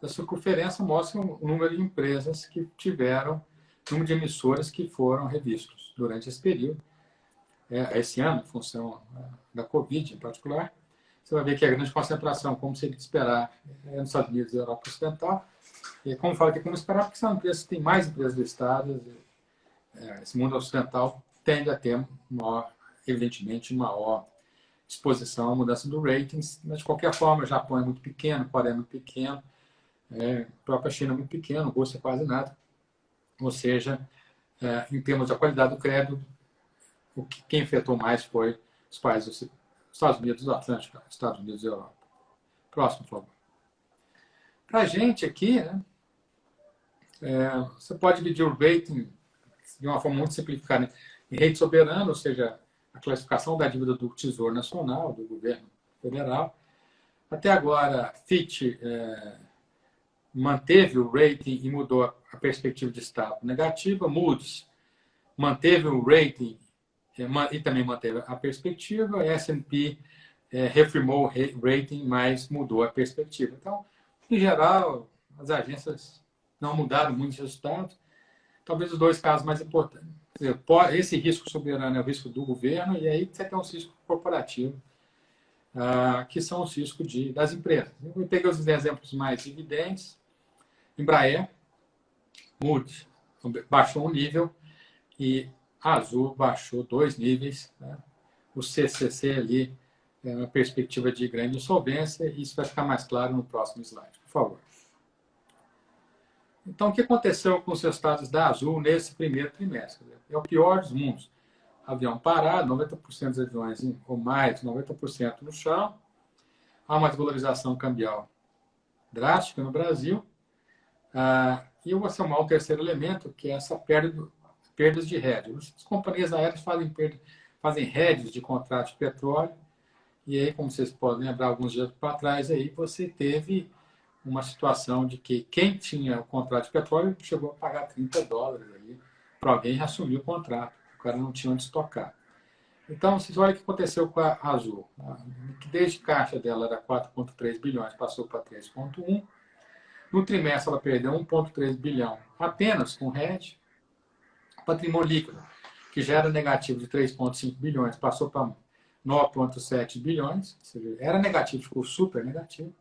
circunferência mostra o número de empresas que tiveram, o número de emissoras que foram revistos durante esse período. Esse ano, em função da Covid em particular, você vai ver que a grande concentração, como seria de esperar, nos Estados Unidos e Europa Ocidental. E como fala que como esperar, porque são empresas que têm mais empresas listadas, esse mundo ocidental tende a ter, evidentemente, maior exposição à mudança do ratings, mas de qualquer forma, o Japão é muito pequeno, a Coreia é muito pequeno, a própria China é muito pequeno, a Rússia é quase nada. Ou seja, em termos da qualidade do crédito, quem afetou mais foi os países dos Estados Unidos do Atlântico, Estados Unidos e Europa. Próximo, por favor. Para a gente aqui, né, você pode dividir o rating de uma forma muito simplificada em rede soberana, ou seja, a classificação da dívida do Tesouro Nacional, do governo federal. Até agora, Fitch manteve o rating e mudou a perspectiva de estado negativa. Moody's manteve o rating e também manteve a perspectiva. A S&P refirmou o rating, mas mudou a perspectiva. Então, em geral, as agências não mudaram muitos resultados. Talvez os dois casos mais importantes. Esse risco soberano é o risco do governo, e aí você tem um risco corporativo, que são os riscos das empresas. Eu peguei os exemplos mais evidentes. Embraer, Moody's baixou um nível e a Azul baixou 2 níveis. Né? O CCC ali é uma perspectiva de grande insolvência, e isso vai ficar mais claro no próximo slide, por favor. Então, o que aconteceu com os resultados da Azul nesse primeiro trimestre? É o pior dos mundos. Avião parado, 90% dos aviões ou mais, 90% no chão. Há uma desvalorização cambial drástica no Brasil. E eu vou somar o terceiro elemento, que é essa perdas de hedge. As companhias aéreas fazem hedges de contrato de petróleo. E aí, como vocês podem lembrar, alguns dias para trás, aí você teve uma situação de que quem tinha o contrato de petróleo chegou a pagar $30 para alguém assumir o contrato. O cara não tinha onde estocar. Então, vocês olham o que aconteceu com a Azul. A liquidez de caixa dela era 4,3 bilhões, passou para 3,1. No trimestre, ela perdeu 1,3 bilhão apenas com hedge. Patrimônio líquido, que já era negativo de 3,5 bilhões, passou para 9,7 bilhões. Ou seja, era negativo, ficou super negativo.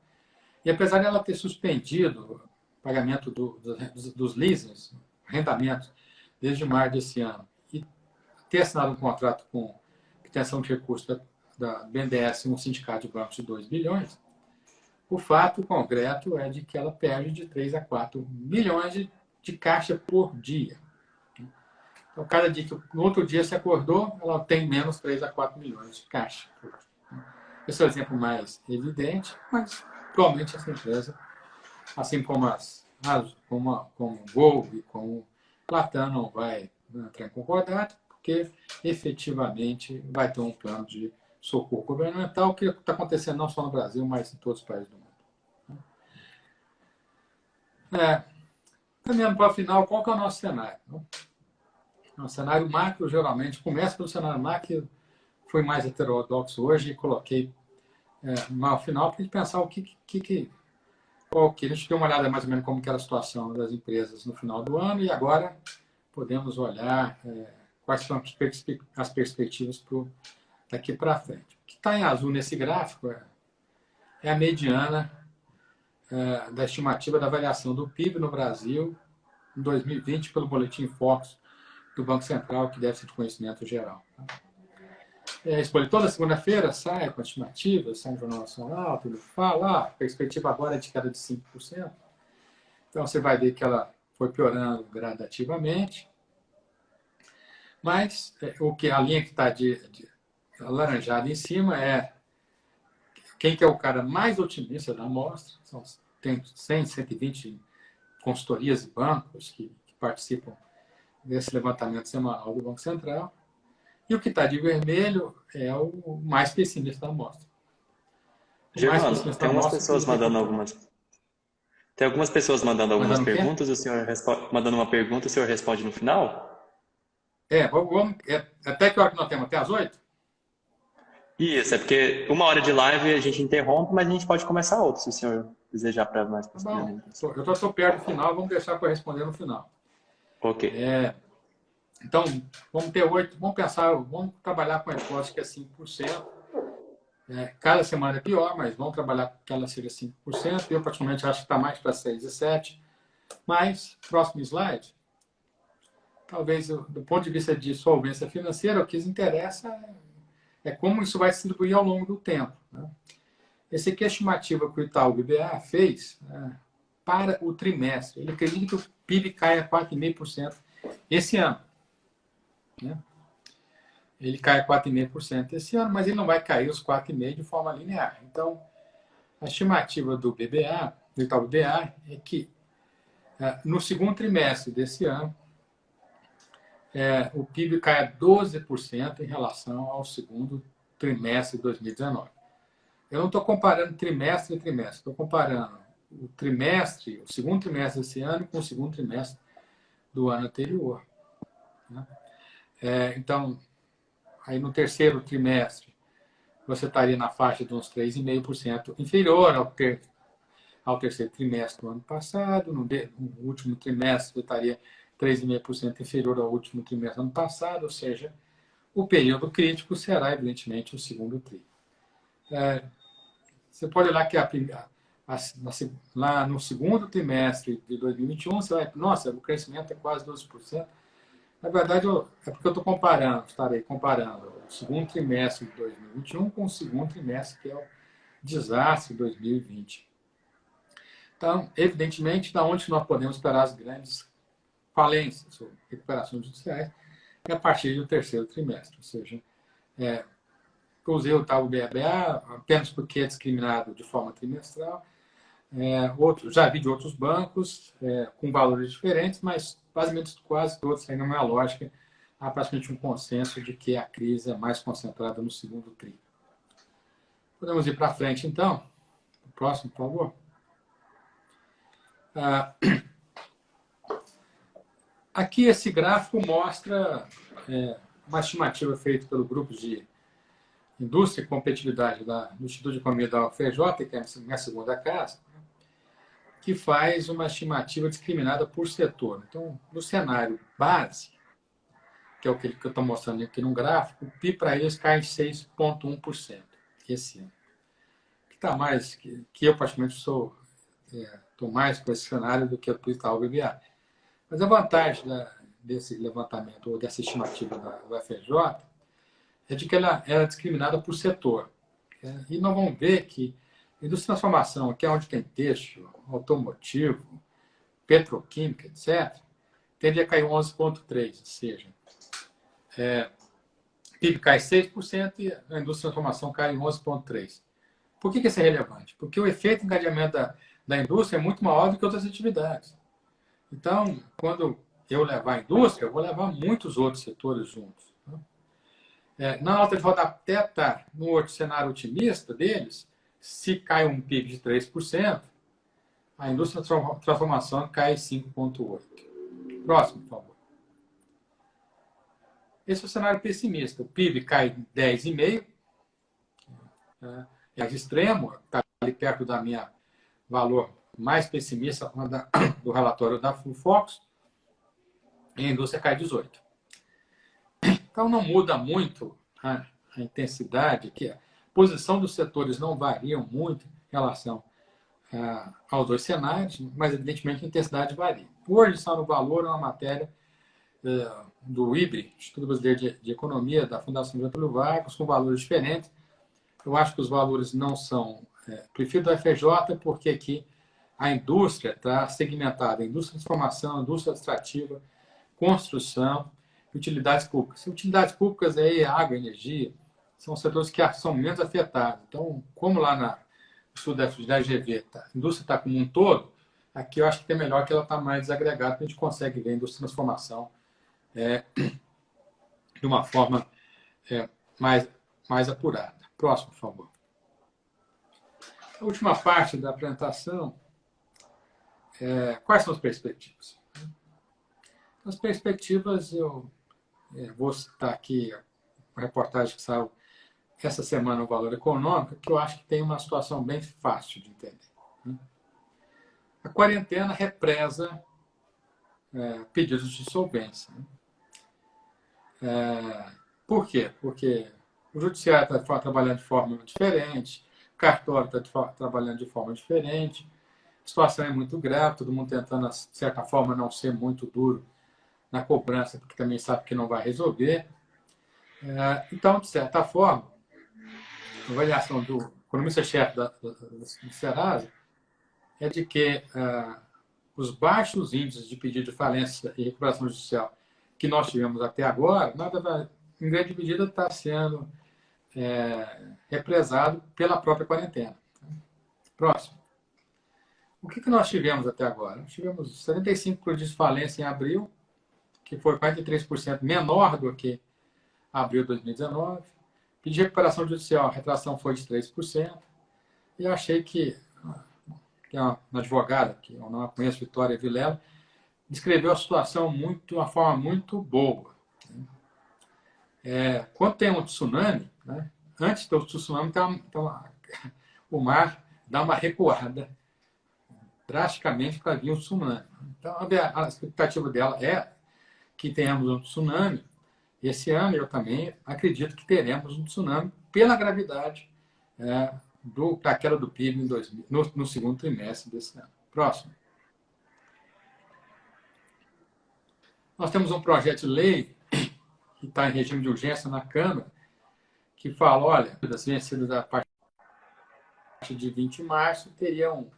E apesar de ela ter suspendido o pagamento dos leasings, arrendamentos, desde março desse ano, e ter assinado um contrato com obtenção de recursos da BNDES, um sindicato de bancos de 2 bilhões, o fato concreto é de que ela perde de 3 a 4 milhões de caixa por dia. Então, cada dia no outro dia se acordou, ela tem menos 3 a 4 milhões de caixa. Esse é o exemplo mais evidente, mas provavelmente essa empresa, assim como como Gol e como Latam, não vai entrar em concordata, porque efetivamente vai ter um plano de socorro governamental, que está acontecendo não só no Brasil, mas em todos os países do mundo. Caminhando para o final, qual que é o nosso cenário? O cenário macro, geralmente, começa pelo cenário macro, fui mais heterodoxo hoje e coloquei no final para a gente pensar a gente deu uma olhada mais ou menos como que era a situação das empresas no final do ano, e agora podemos olhar quais são as perspectivas daqui para frente. O que está em azul nesse gráfico é a mediana da estimativa da variação do PIB no Brasil em 2020 pelo Boletim Focus do Banco Central, que deve ser de conhecimento geral. Toda segunda-feira sai com a estimativa, sai no Jornal Nacional, tudo fala, a perspectiva agora é de queda de 5%. Então, você vai ver que ela foi piorando gradativamente. Mas a linha que está alaranjada em cima é quem que é o cara mais otimista da amostra. Tem 100, 120 consultorias e bancos que participam desse levantamento semanal do Banco Central. E o que está de vermelho é o mais pessimista da amostra. Germano, tem algumas pessoas mandando algumas perguntas, o senhor mandando uma pergunta, o senhor responde no final? Até que hora que nós temos? Até às 8? Isso, é porque 1 hora de live a gente interrompe, mas a gente pode começar outro, se o senhor desejar para mais perguntas. Eu estou perto do final, vamos deixar para responder no final. Ok. Então, vamos ter 8, vamos trabalhar com a hipótese que é 5%. Cada semana é pior, mas vamos trabalhar que ela seja 5%. Eu, particularmente, acho que está mais para 6 e 7. Mas, próximo slide, talvez, do ponto de vista de solvência financeira, o que nos interessa é como isso vai se distribuir ao longo do tempo. Né? Essa aqui é a estimativa que o Itaú BBA fez para o trimestre. Ele acredita que o PIB caia 4,5% esse ano. Né? Ele cai 4,5% esse ano, mas ele não vai cair os 4,5% de forma linear. Então, a estimativa do BBA, do Itaú BBA, é que no segundo trimestre desse ano, o PIB caia 12% em relação ao segundo trimestre de 2019. Eu não estou comparando trimestre a trimestre, estou comparando o segundo trimestre desse ano com o segundo trimestre do ano anterior. Né? Então, aí no terceiro trimestre, você estaria na faixa de uns 3,5% inferior ao terceiro trimestre do ano passado. No último trimestre, você estaria 3,5% inferior ao último trimestre do ano passado, ou seja, o período crítico será, evidentemente, o segundo tri. Você pode olhar que lá no segundo trimestre de 2021, você vai, nossa, o crescimento é quase 12%. Na verdade, é porque eu estou estarei comparando o segundo trimestre de 2021 com o segundo trimestre, que é o desastre de 2020. Então, evidentemente, da onde nós podemos esperar as grandes falências ou recuperações judiciais é a partir do terceiro trimestre. Ou seja, usei o tal BBA apenas porque é discriminado de forma trimestral. Já vi de outros bancos com valores diferentes, mas basicamente quase todos têm uma lógica. Há praticamente um consenso de que a crise é mais concentrada no segundo tri. Podemos ir para frente, então. O próximo, por favor. Aqui esse gráfico mostra uma estimativa feita pelo grupo de Indústria e Competitividade do Instituto de Economia da UFRJ, que é a minha segunda casa, que faz uma estimativa discriminada por setor. Então, no cenário base, que é o que eu estou mostrando aqui no gráfico, o PIB para eles cai em 6,1% esse ano. Que está mais, que eu praticamente estou mais com esse cenário do que o Itaú BBA. Mas a vantagem desse levantamento, ou dessa estimativa da UFRJ, é de que ela é discriminada por setor. E nós vamos ver que a indústria de transformação, que é onde tem têxtil, automotivo, petroquímica, etc., tende a cair 11,3%, ou seja, PIB cai 6% e a indústria de transformação cai 11,3%. Por que isso é relevante? Porque o efeito de encadeamento da indústria é muito maior do que outras atividades. Então, quando eu levar a indústria, eu vou levar muitos outros setores juntos. Na nota de rodapé está no outro cenário otimista deles, se cai um PIB de 3%, a indústria de transformação cai 5,8%. Próximo, por favor. Esse é o cenário pessimista. O PIB cai 10,5%, é extremo, está ali perto da minha valor mais pessimista do relatório da Focus, e a indústria cai 18%. Então, não muda muito a intensidade, que a posição dos setores não varia muito em relação aos dois cenários, mas, evidentemente, a intensidade varia. Hoje, está no valor uma matéria do IBRE, Instituto Brasileiro de Economia, da Fundação Getúlio Vargas, com valores diferentes. Eu acho que os valores não são... prefiro da FJ, porque aqui a indústria está segmentada. Indústria de transformação, indústria extrativa, construção, utilidades públicas. Utilidades públicas é água, energia, são setores que são menos afetados. Então, como lá no estudo da GV, a indústria está como um todo, aqui eu acho que é melhor que ela está mais desagregada, porque a gente consegue ver a indústria de transformação de uma forma mais apurada. Próximo, por favor. A última parte da apresentação, quais são as perspectivas? As perspectivas, eu vou citar aqui uma reportagem que saiu essa semana no Valor Econômico, que eu acho que tem uma situação bem fácil de entender. A quarentena represa pedidos de solvência. Por quê? Porque o judiciário está trabalhando de forma diferente, o cartório está trabalhando de forma diferente, a situação é muito grave, todo mundo tentando, de certa forma, não ser muito duro na cobrança, porque também sabe que não vai resolver. Então, de certa forma, a avaliação do economista-chefe do Serasa é de que os baixos índices de pedido de falência e recuperação judicial que nós tivemos até agora, em grande medida está sendo represado pela própria quarentena. Próximo. O que nós tivemos até agora? Nós tivemos 75 pedidos de falência em abril, que foi 43% menor do que abril de 2019. Pedido de recuperação judicial, a retração foi de 3%. E eu achei que uma advogada, que eu não conheço, Vitória Vilela, descreveu a situação de uma forma muito boa. Quando tem um tsunami, né, antes do tsunami, o mar dá uma recuada drasticamente para vir um tsunami. Então, a expectativa dela é que tenhamos um tsunami. Esse ano eu também acredito que teremos um tsunami pela gravidade da queda do PIB no segundo trimestre desse ano. Próximo. Nós temos um projeto de lei que está em regime de urgência na Câmara, que fala, olha, das vencidas a partir de 20 de março, teriam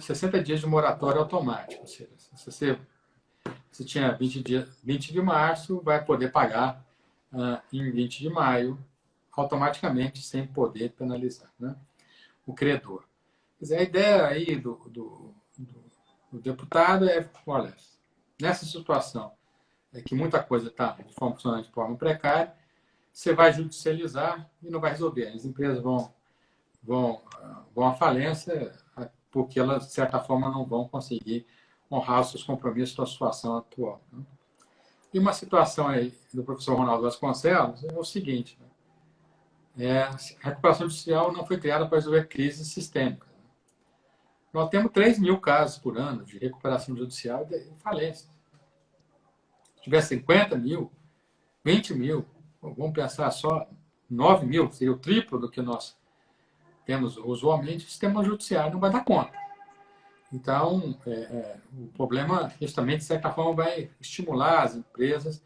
60 dias de moratória automática. Ou seja, se você tinha 20 de março, vai poder pagar em 20 de maio, automaticamente, sem poder penalizar, né, o credor. Quer dizer, a ideia aí do deputado é, olha, nessa situação que muita coisa está funcionando de forma precária, você vai judicializar e não vai resolver. As empresas vão à falência porque elas, de certa forma, não vão conseguir honrar os seus compromissos com a situação atual, né? E uma situação aí do professor Ronaldo Vasconcelos é o seguinte, né? A recuperação judicial não foi criada para resolver crises sistêmicas. Nós temos 3 mil casos por ano de recuperação judicial e falência. Se tiver 50 mil, 20 mil, vamos pensar só 9 mil, seria o triplo do que nós temos usualmente, o sistema judiciário não vai dar conta. Então, o problema, justamente, de certa forma, vai estimular as empresas,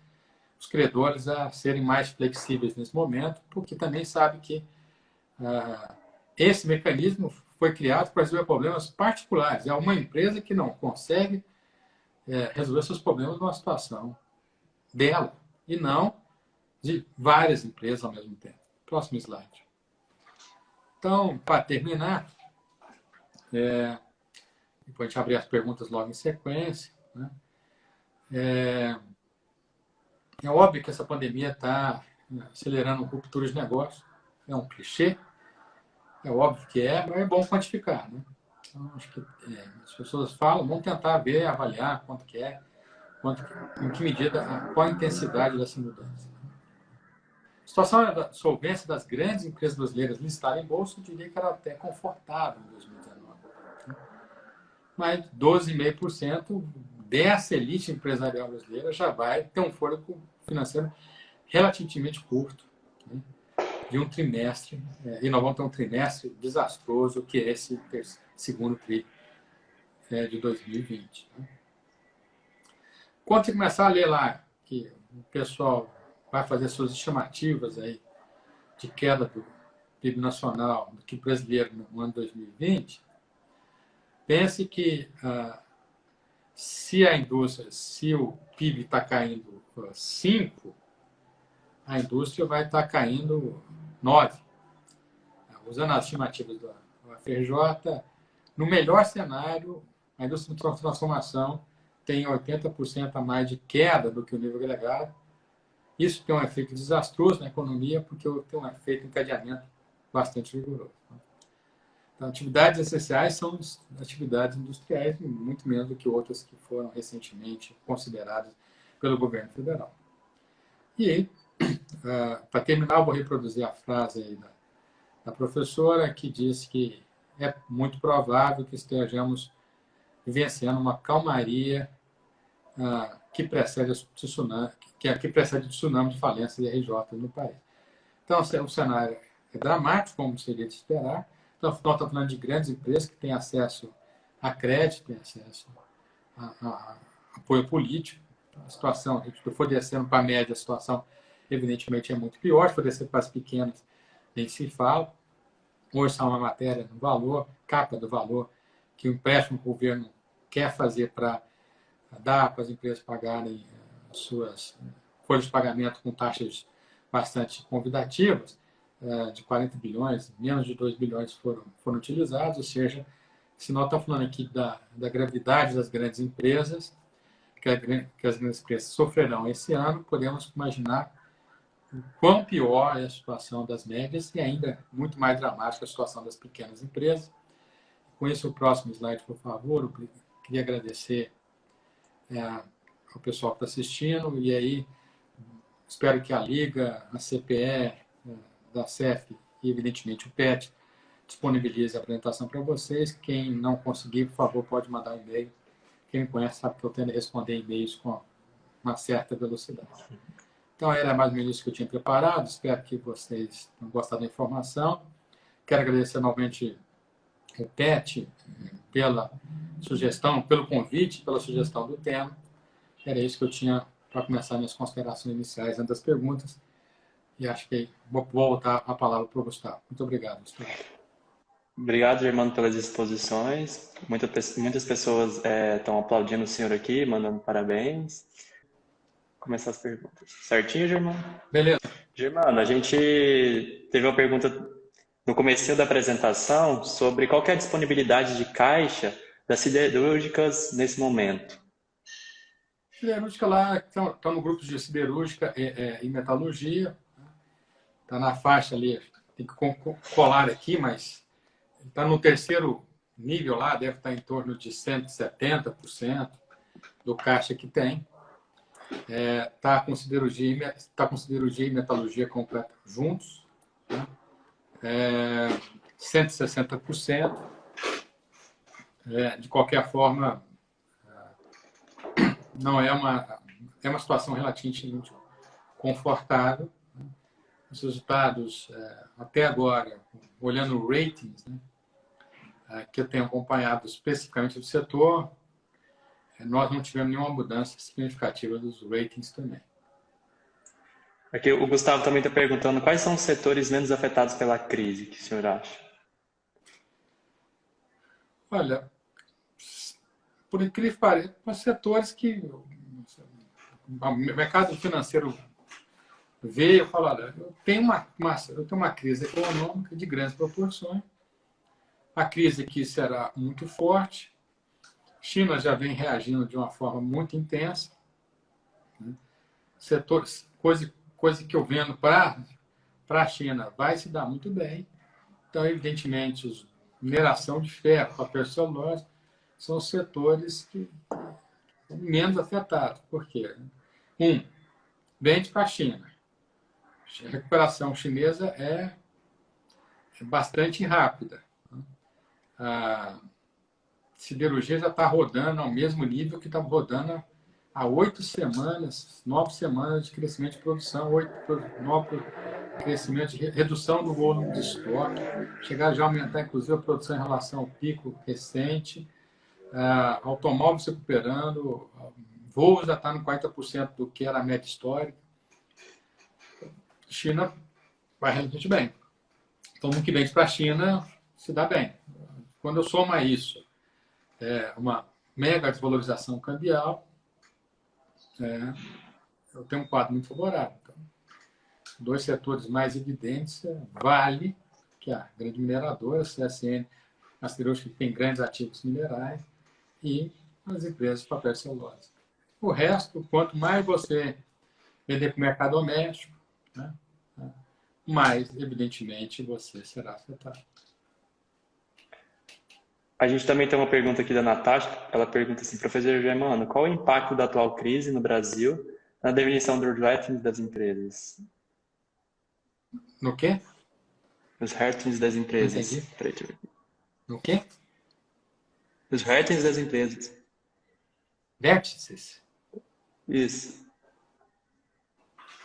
os credores a serem mais flexíveis nesse momento, porque também sabe que esse mecanismo foi criado para resolver problemas particulares. É uma empresa que não consegue resolver seus problemas numa situação dela, e não de várias empresas ao mesmo tempo. Próximo slide. Então, para terminar, depois a gente abrir as perguntas logo em sequência, né? É óbvio que essa pandemia está acelerando rupturas de negócio. É um clichê, é óbvio que mas é bom quantificar, né? Então, acho que as pessoas falam, vão tentar ver, avaliar quanto que é, em que medida, qual a intensidade dessa mudança. A situação da solvência das grandes empresas brasileiras listadas em bolsa, eu diria que era até confortável em 2019. Mas 12,5% dessa elite empresarial brasileira já vai ter um fôlego financeiro relativamente curto, né, de um trimestre, e nós vamos ter um trimestre desastroso, que é esse segundo tri de 2020. Né. Quando você começar a ler lá, que o pessoal vai fazer suas estimativas aí de queda do PIB nacional do que brasileiro no ano 2020, pense que se o PIB está caindo 5, a indústria vai estar caindo 9. Usando as estimativas da FRJ, no melhor cenário, a indústria de transformação tem 80% a mais de queda do que o nível agregado. Isso tem um efeito desastroso na economia, porque tem um efeito encadeamento bastante rigoroso. Então, atividades essenciais são atividades industriais, muito menos do que outras que foram recentemente consideradas pelo governo federal. E aí, para terminar, eu vou reproduzir a frase aí da professora, que diz que é muito provável que estejamos vivenciando uma calmaria que precede o tsunami de falência de RJ no país. Então, o cenário é dramático, como seria de esperar. Então, nós estamos falando de grandes empresas que têm acesso a crédito, têm acesso a apoio político. A situação, se for descendo para a média, a situação, evidentemente, é muito pior. Se for descendo para as pequenas, nem se fala. Hoje está uma matéria no valor, capa do valor, que o empréstimo que o governo quer fazer para dar para as empresas pagarem as suas folhas de pagamento com taxas bastante convidativas, de 40 bilhões, menos de 2 bilhões foram utilizados, ou seja, se nós estamos falando aqui da gravidade das grandes empresas, que as grandes empresas sofrerão esse ano, podemos imaginar o quão pior é a situação das médias e ainda muito mais dramática a situação das pequenas empresas. Com isso, o próximo slide, por favor. Eu queria agradecer ao pessoal que está assistindo, e aí espero que a Liga, a CPE, da CEF e, evidentemente, o PET disponibilize a apresentação para vocês. Quem não conseguir, por favor, pode mandar um e-mail. Quem me conhece sabe que eu tento responder e-mails com uma certa velocidade. Então, era mais ou menos isso que eu tinha preparado. Espero que vocês tenham gostado da informação. Quero agradecer novamente o PET pela sugestão, pelo convite, pela sugestão do tema. Era isso que eu tinha para começar minhas considerações iniciais antes das perguntas. E acho que vou voltar a palavra para o Gustavo. Muito obrigado, Gustavo. Obrigado, Germano, pelas exposições. Muitas pessoas estão aplaudindo o senhor aqui, mandando parabéns. Começar as perguntas. Certinho, Germano? Beleza. Germano, a gente teve uma pergunta no comecinho da apresentação sobre qual que é a disponibilidade de caixa das siderúrgicas nesse momento. Siderúrgica lá, estão no grupo de siderúrgica e metalurgia. Está na faixa ali, tem que colar aqui, mas está no terceiro nível lá, deve estar em torno de 170% do caixa que tem. Está com siderurgia e metalurgia completa juntos, né? 160%. De qualquer forma, não é uma situação relativamente confortável. Os resultados, até agora, olhando o ratings, né, que eu tenho acompanhado especificamente do setor, nós não tivemos nenhuma mudança significativa dos ratings também. Aqui o Gustavo também está perguntando quais são os setores menos afetados pela crise, que o senhor acha? Olha, por incrível que pareça, são setores que o mercado financeiro vê e fala, olha, eu tenho uma crise econômica de grandes proporções, a crise aqui será muito forte, China já vem reagindo de uma forma muito intensa, né? Setores, coisa que eu vendo para a China vai se dar muito bem. Então, evidentemente, mineração de ferro, papel celulose, são os setores que são menos afetados. Por quê? Vende para a China. A recuperação chinesa é bastante rápida. A siderurgia já está rodando ao mesmo nível que está rodando há 8 semanas, 9 semanas de crescimento de produção, 9 crescimento de redução do volume de estoque, chegar já a aumentar, inclusive, a produção em relação ao pico recente, automóvel se recuperando, voo já está no 40% do que era a média histórica. China vai realmente bem. Então, no que vem para a China, se dá bem. Quando eu somo isso, uma mega desvalorização cambial, eu tenho um quadro muito favorável. Então, dois setores mais evidentes, Vale, que é a grande mineradora, CSN, a siderúrgica que tem grandes ativos minerais, e as empresas de papel e celulose. O resto, quanto mais você vender para o mercado doméstico, né, mais, evidentemente, você será afetado. A gente também tem uma pergunta aqui da Natasha. Ela pergunta assim, professor Germano, qual o impacto da atual crise no Brasil na definição dos ratings das empresas? No quê? Os ratings das empresas. Entendi. No quê? Os ratings das empresas. Vértices? Isso.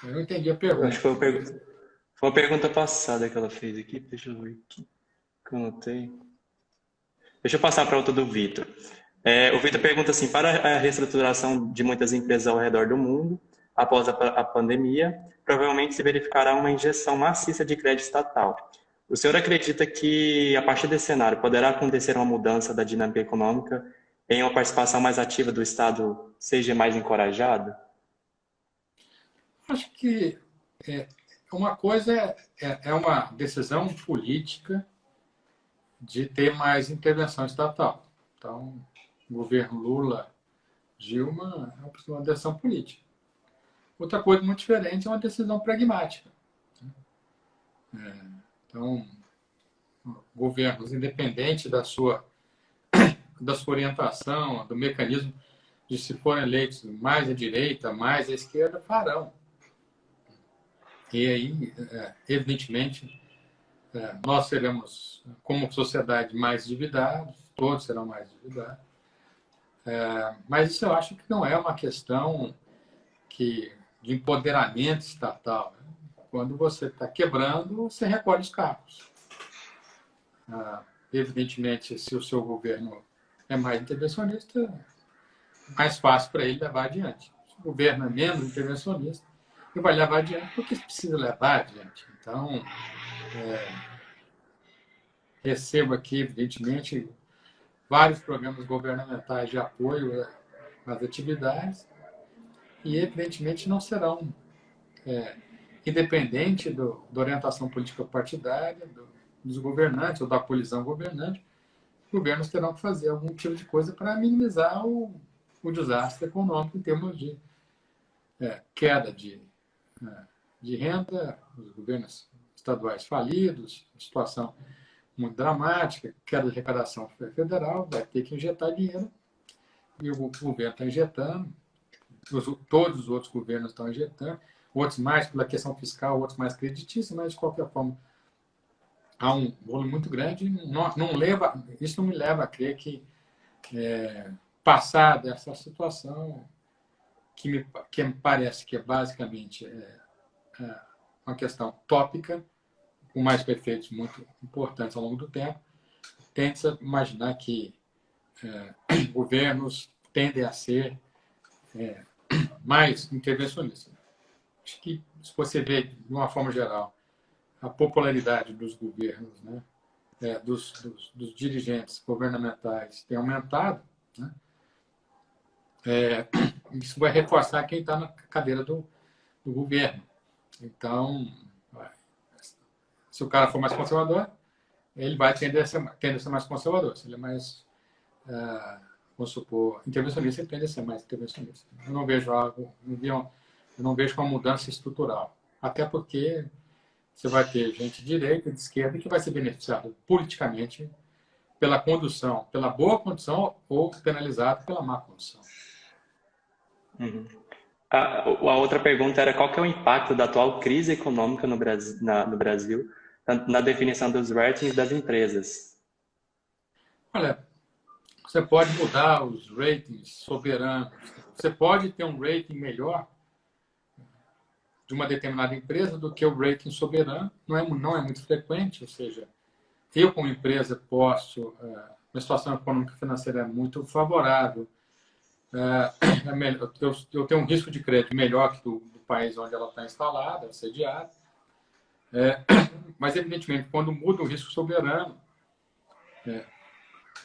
Eu não entendi a pergunta. Acho que foi uma pergunta passada que ela fez aqui. Deixa eu ver aqui. Que eu anotei. Deixa eu passar para outra do Vitor. O Vitor pergunta assim, para a reestruturação de muitas empresas ao redor do mundo, após a pandemia, provavelmente se verificará uma injeção maciça de crédito estatal. O senhor acredita que, a partir desse cenário, poderá acontecer uma mudança da dinâmica econômica em uma participação mais ativa do Estado seja mais encorajada? Acho que uma coisa é uma decisão política de ter mais intervenção estatal. Então, o governo Lula, Dilma, é uma decisão política. Outra coisa muito diferente é uma decisão pragmática. Então, governos, independente da sua orientação, do mecanismo de se forem eleitos mais à direita, mais à esquerda, farão. E aí, evidentemente, nós seremos, como sociedade, mais endividados, todos serão mais endividados. Mas isso eu acho que não é uma questão de empoderamento estatal. Quando você está quebrando, você recolhe os carros. Evidentemente, se o seu governo é mais intervencionista, mais fácil para ele levar adiante. Se o governo é menos intervencionista, ele vai levar adiante porque precisa levar adiante. Então, recebo aqui, evidentemente, vários programas governamentais de apoio às atividades e, evidentemente, não serão independente da orientação política partidária, dos governantes ou da colisão governante, os governos terão que fazer algum tipo de coisa para minimizar o desastre econômico em termos de queda de renda, os governos estaduais falidos, situação muito dramática, queda de arrecadação federal, vai ter que injetar dinheiro, e o governo está injetando, todos os outros governos estão injetando, outros mais pela questão fiscal, outros mais creditícios, mas de qualquer forma há um volume muito grande. Isso não me leva a crer que passar dessa situação, que me parece que é basicamente uma questão tópica, com mais efeitos muito importantes ao longo do tempo, tende-se a imaginar que governos tendem a ser mais intervencionistas. Acho que, se você vê, de uma forma geral, a popularidade dos governos, né, dos dirigentes governamentais tem aumentado, né, isso vai reforçar quem está na cadeira do governo. Então, se o cara for mais conservador, ele vai tender a ser mais conservador. Se ele é mais, vamos supor, intervencionista, ele tende a ser mais intervencionista. Eu não vejo uma mudança estrutural. Até porque você vai ter gente de direita e de esquerda que vai ser beneficiado politicamente pela condução, pela boa condução ou penalizado pela má condução. Uhum. A outra pergunta era qual que é o impacto da atual crise econômica no Brasil na definição dos ratings das empresas? Olha, você pode mudar os ratings soberanos. Você pode ter um rating melhor de uma determinada empresa do que o rating soberano. Não é muito frequente, ou seja, eu como empresa posso, uma situação econômica e financeira muito favorável, eu tenho um risco de crédito melhor que do país onde ela está instalada, sediada, mas evidentemente quando muda o risco soberano,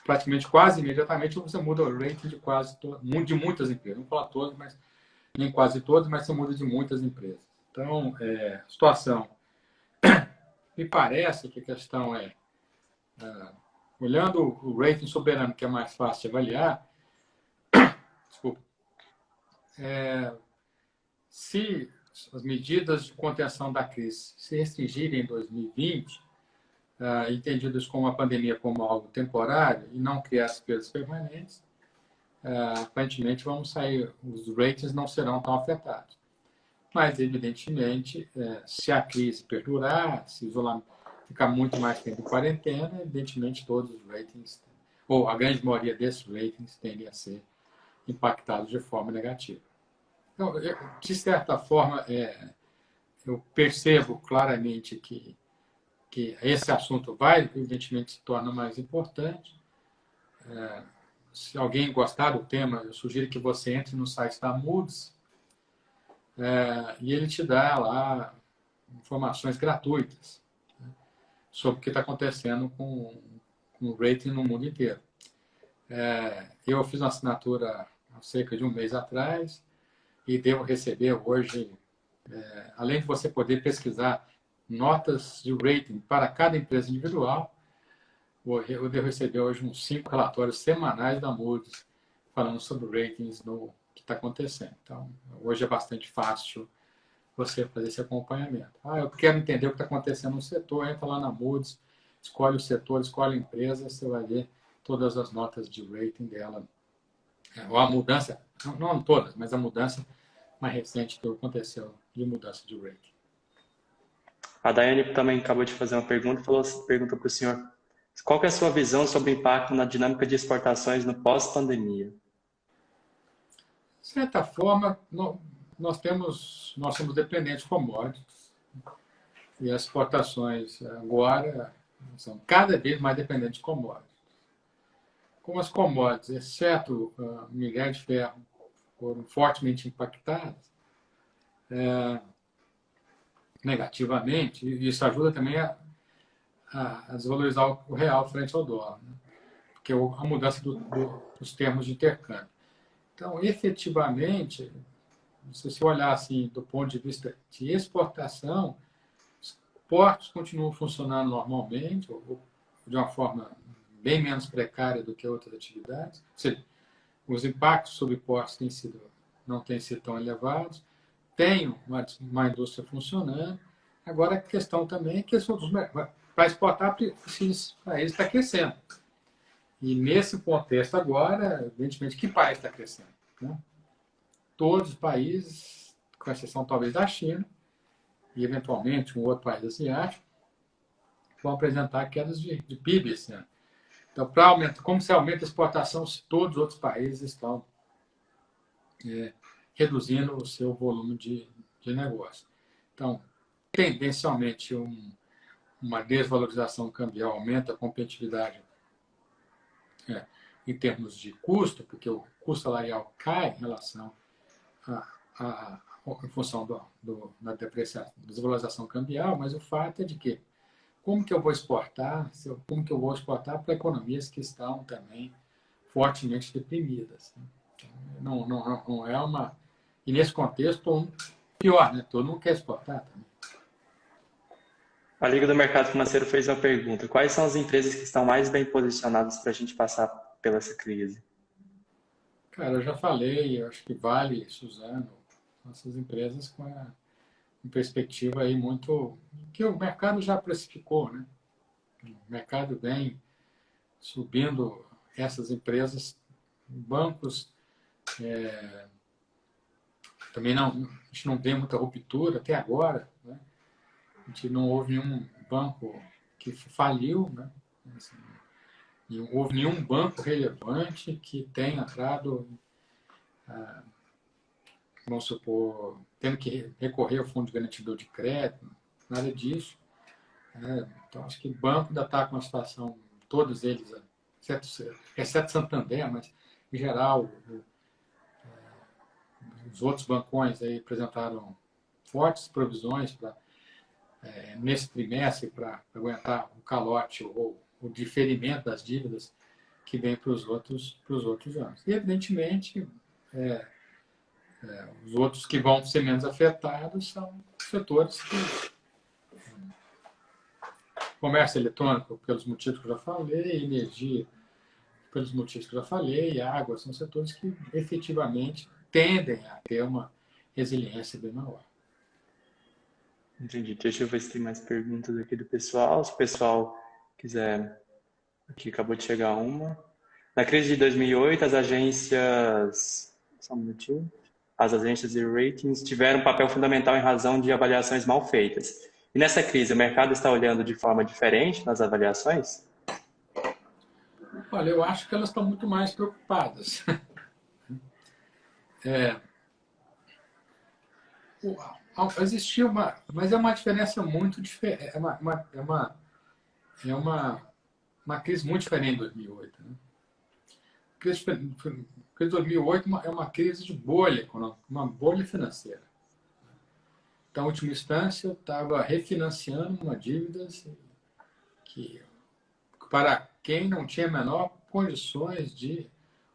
praticamente quase imediatamente você muda o rating de muitas empresas, não falar todas, mas nem quase todas, mas você muda de muitas empresas. Então, situação, me parece que a questão é, olhando o rating soberano, que é mais fácil de avaliar, desculpa, se as medidas de contenção da crise se restringirem em 2020, entendidas como a pandemia como algo temporário e não criar as perdas permanentes, aparentemente vamos sair, os ratings não serão tão afetados. Mas, evidentemente, se a crise perdurar, se o isolamento ficar muito mais tempo em quarentena, evidentemente todos os ratings, ou a grande maioria desses ratings, tendem a ser impactados de forma negativa. Então, de certa forma, eu percebo claramente que esse assunto vai, evidentemente, se torna mais importante. Se alguém gostar do tema, eu sugiro que você entre no site da Moody's, e ele te dá lá informações gratuitas, né, sobre o que está acontecendo com o rating no mundo inteiro. Eu fiz uma assinatura há cerca de um mês atrás e devo receber hoje, além de você poder pesquisar notas de rating para cada empresa individual, eu devo receber hoje uns 5 relatórios semanais da Moody's falando sobre ratings que está acontecendo. Então, hoje é bastante fácil você fazer esse acompanhamento. Eu quero entender o que está acontecendo no setor, entra lá na Moody's, escolhe o setor, escolhe a empresa, você vai ver todas as notas de rating dela. Ou a mudança, não todas, mas a mudança mais recente que aconteceu de mudança de rating. A Daiane também acabou de fazer uma pergunta, pergunta para o senhor, qual que é a sua visão sobre o impacto na dinâmica de exportações no pós-pandemia? De certa forma, nós somos dependentes de commodities e as exportações agora são cada vez mais dependentes de commodities. Como as commodities, exceto o minério de ferro, foram fortemente impactadas negativamente, e isso ajuda também a desvalorizar o real frente ao dólar, né? Porque é a mudança dos termos de intercâmbio. Então, efetivamente, se você olhar assim do ponto de vista de exportação, os portos continuam funcionando normalmente, ou de uma forma bem menos precária do que outras atividades. Ou seja, os impactos sobre portos não têm sido tão elevados. Tem uma indústria funcionando. Agora, a questão também é que para exportar, o país está crescendo. E nesse contexto agora, evidentemente, que país está crescendo? Né? Todos os países, com exceção talvez da China, e eventualmente um outro país asiático, vão apresentar quedas de PIB esse ano. Então, como se aumenta a exportação se todos os outros países estão reduzindo o seu volume de negócio. Então, tendencialmente, uma desvalorização cambial aumenta a competitividade em termos de custo, porque o custo salarial cai em relação em função da desvalorização cambial, mas o fato é de que como que eu vou exportar? Como que eu vou exportar para economias que estão também fortemente deprimidas? Então, não é uma... E nesse contexto, pior, né? Todo mundo quer exportar também. A Liga do Mercado Financeiro fez uma pergunta. Quais são as empresas que estão mais bem posicionadas para a gente passar pela essa crise? Cara, eu já falei, eu acho que Vale, Suzano, essas empresas com uma perspectiva aí muito... que o mercado já precificou, né? O mercado vem subindo essas empresas, bancos, também a gente não vê muita ruptura até agora, né? A gente não houve nenhum banco que faliu, né? Assim, não houve nenhum banco relevante que tenha entrado, vamos supor, tendo que recorrer ao fundo de garantidor de crédito, nada disso. Então, acho que o banco ainda está com uma situação, todos eles, exceto Santander, mas, em geral, os outros bancões aí apresentaram fortes provisões nesse trimestre para aguentar o calote ou o diferimento das dívidas que vem para os outros anos. E, evidentemente, os outros que vão ser menos afetados são setores que comércio eletrônico, pelos motivos que eu já falei, energia, pelos motivos que eu já falei, água, são setores que efetivamente tendem a ter uma resiliência bem maior. Entendi. Deixa eu ver se tem mais perguntas aqui do pessoal. Se o pessoal quiser... Aqui acabou de chegar uma. Na crise de 2008, as agências... Só um minutinho. As agências de ratings tiveram um papel fundamental em razão de avaliações mal feitas. E nessa crise, o mercado está olhando de forma diferente nas avaliações? Olha, eu acho que elas estão muito mais preocupadas. Existiu mas é uma diferença muito diferente. É uma crise muito diferente de 2008. Né? A crise de 2008 é uma crise de bolha econômica, uma bolha financeira. Então, em última instância, eu estava refinanciando uma dívida que, para quem não tinha a menor condições de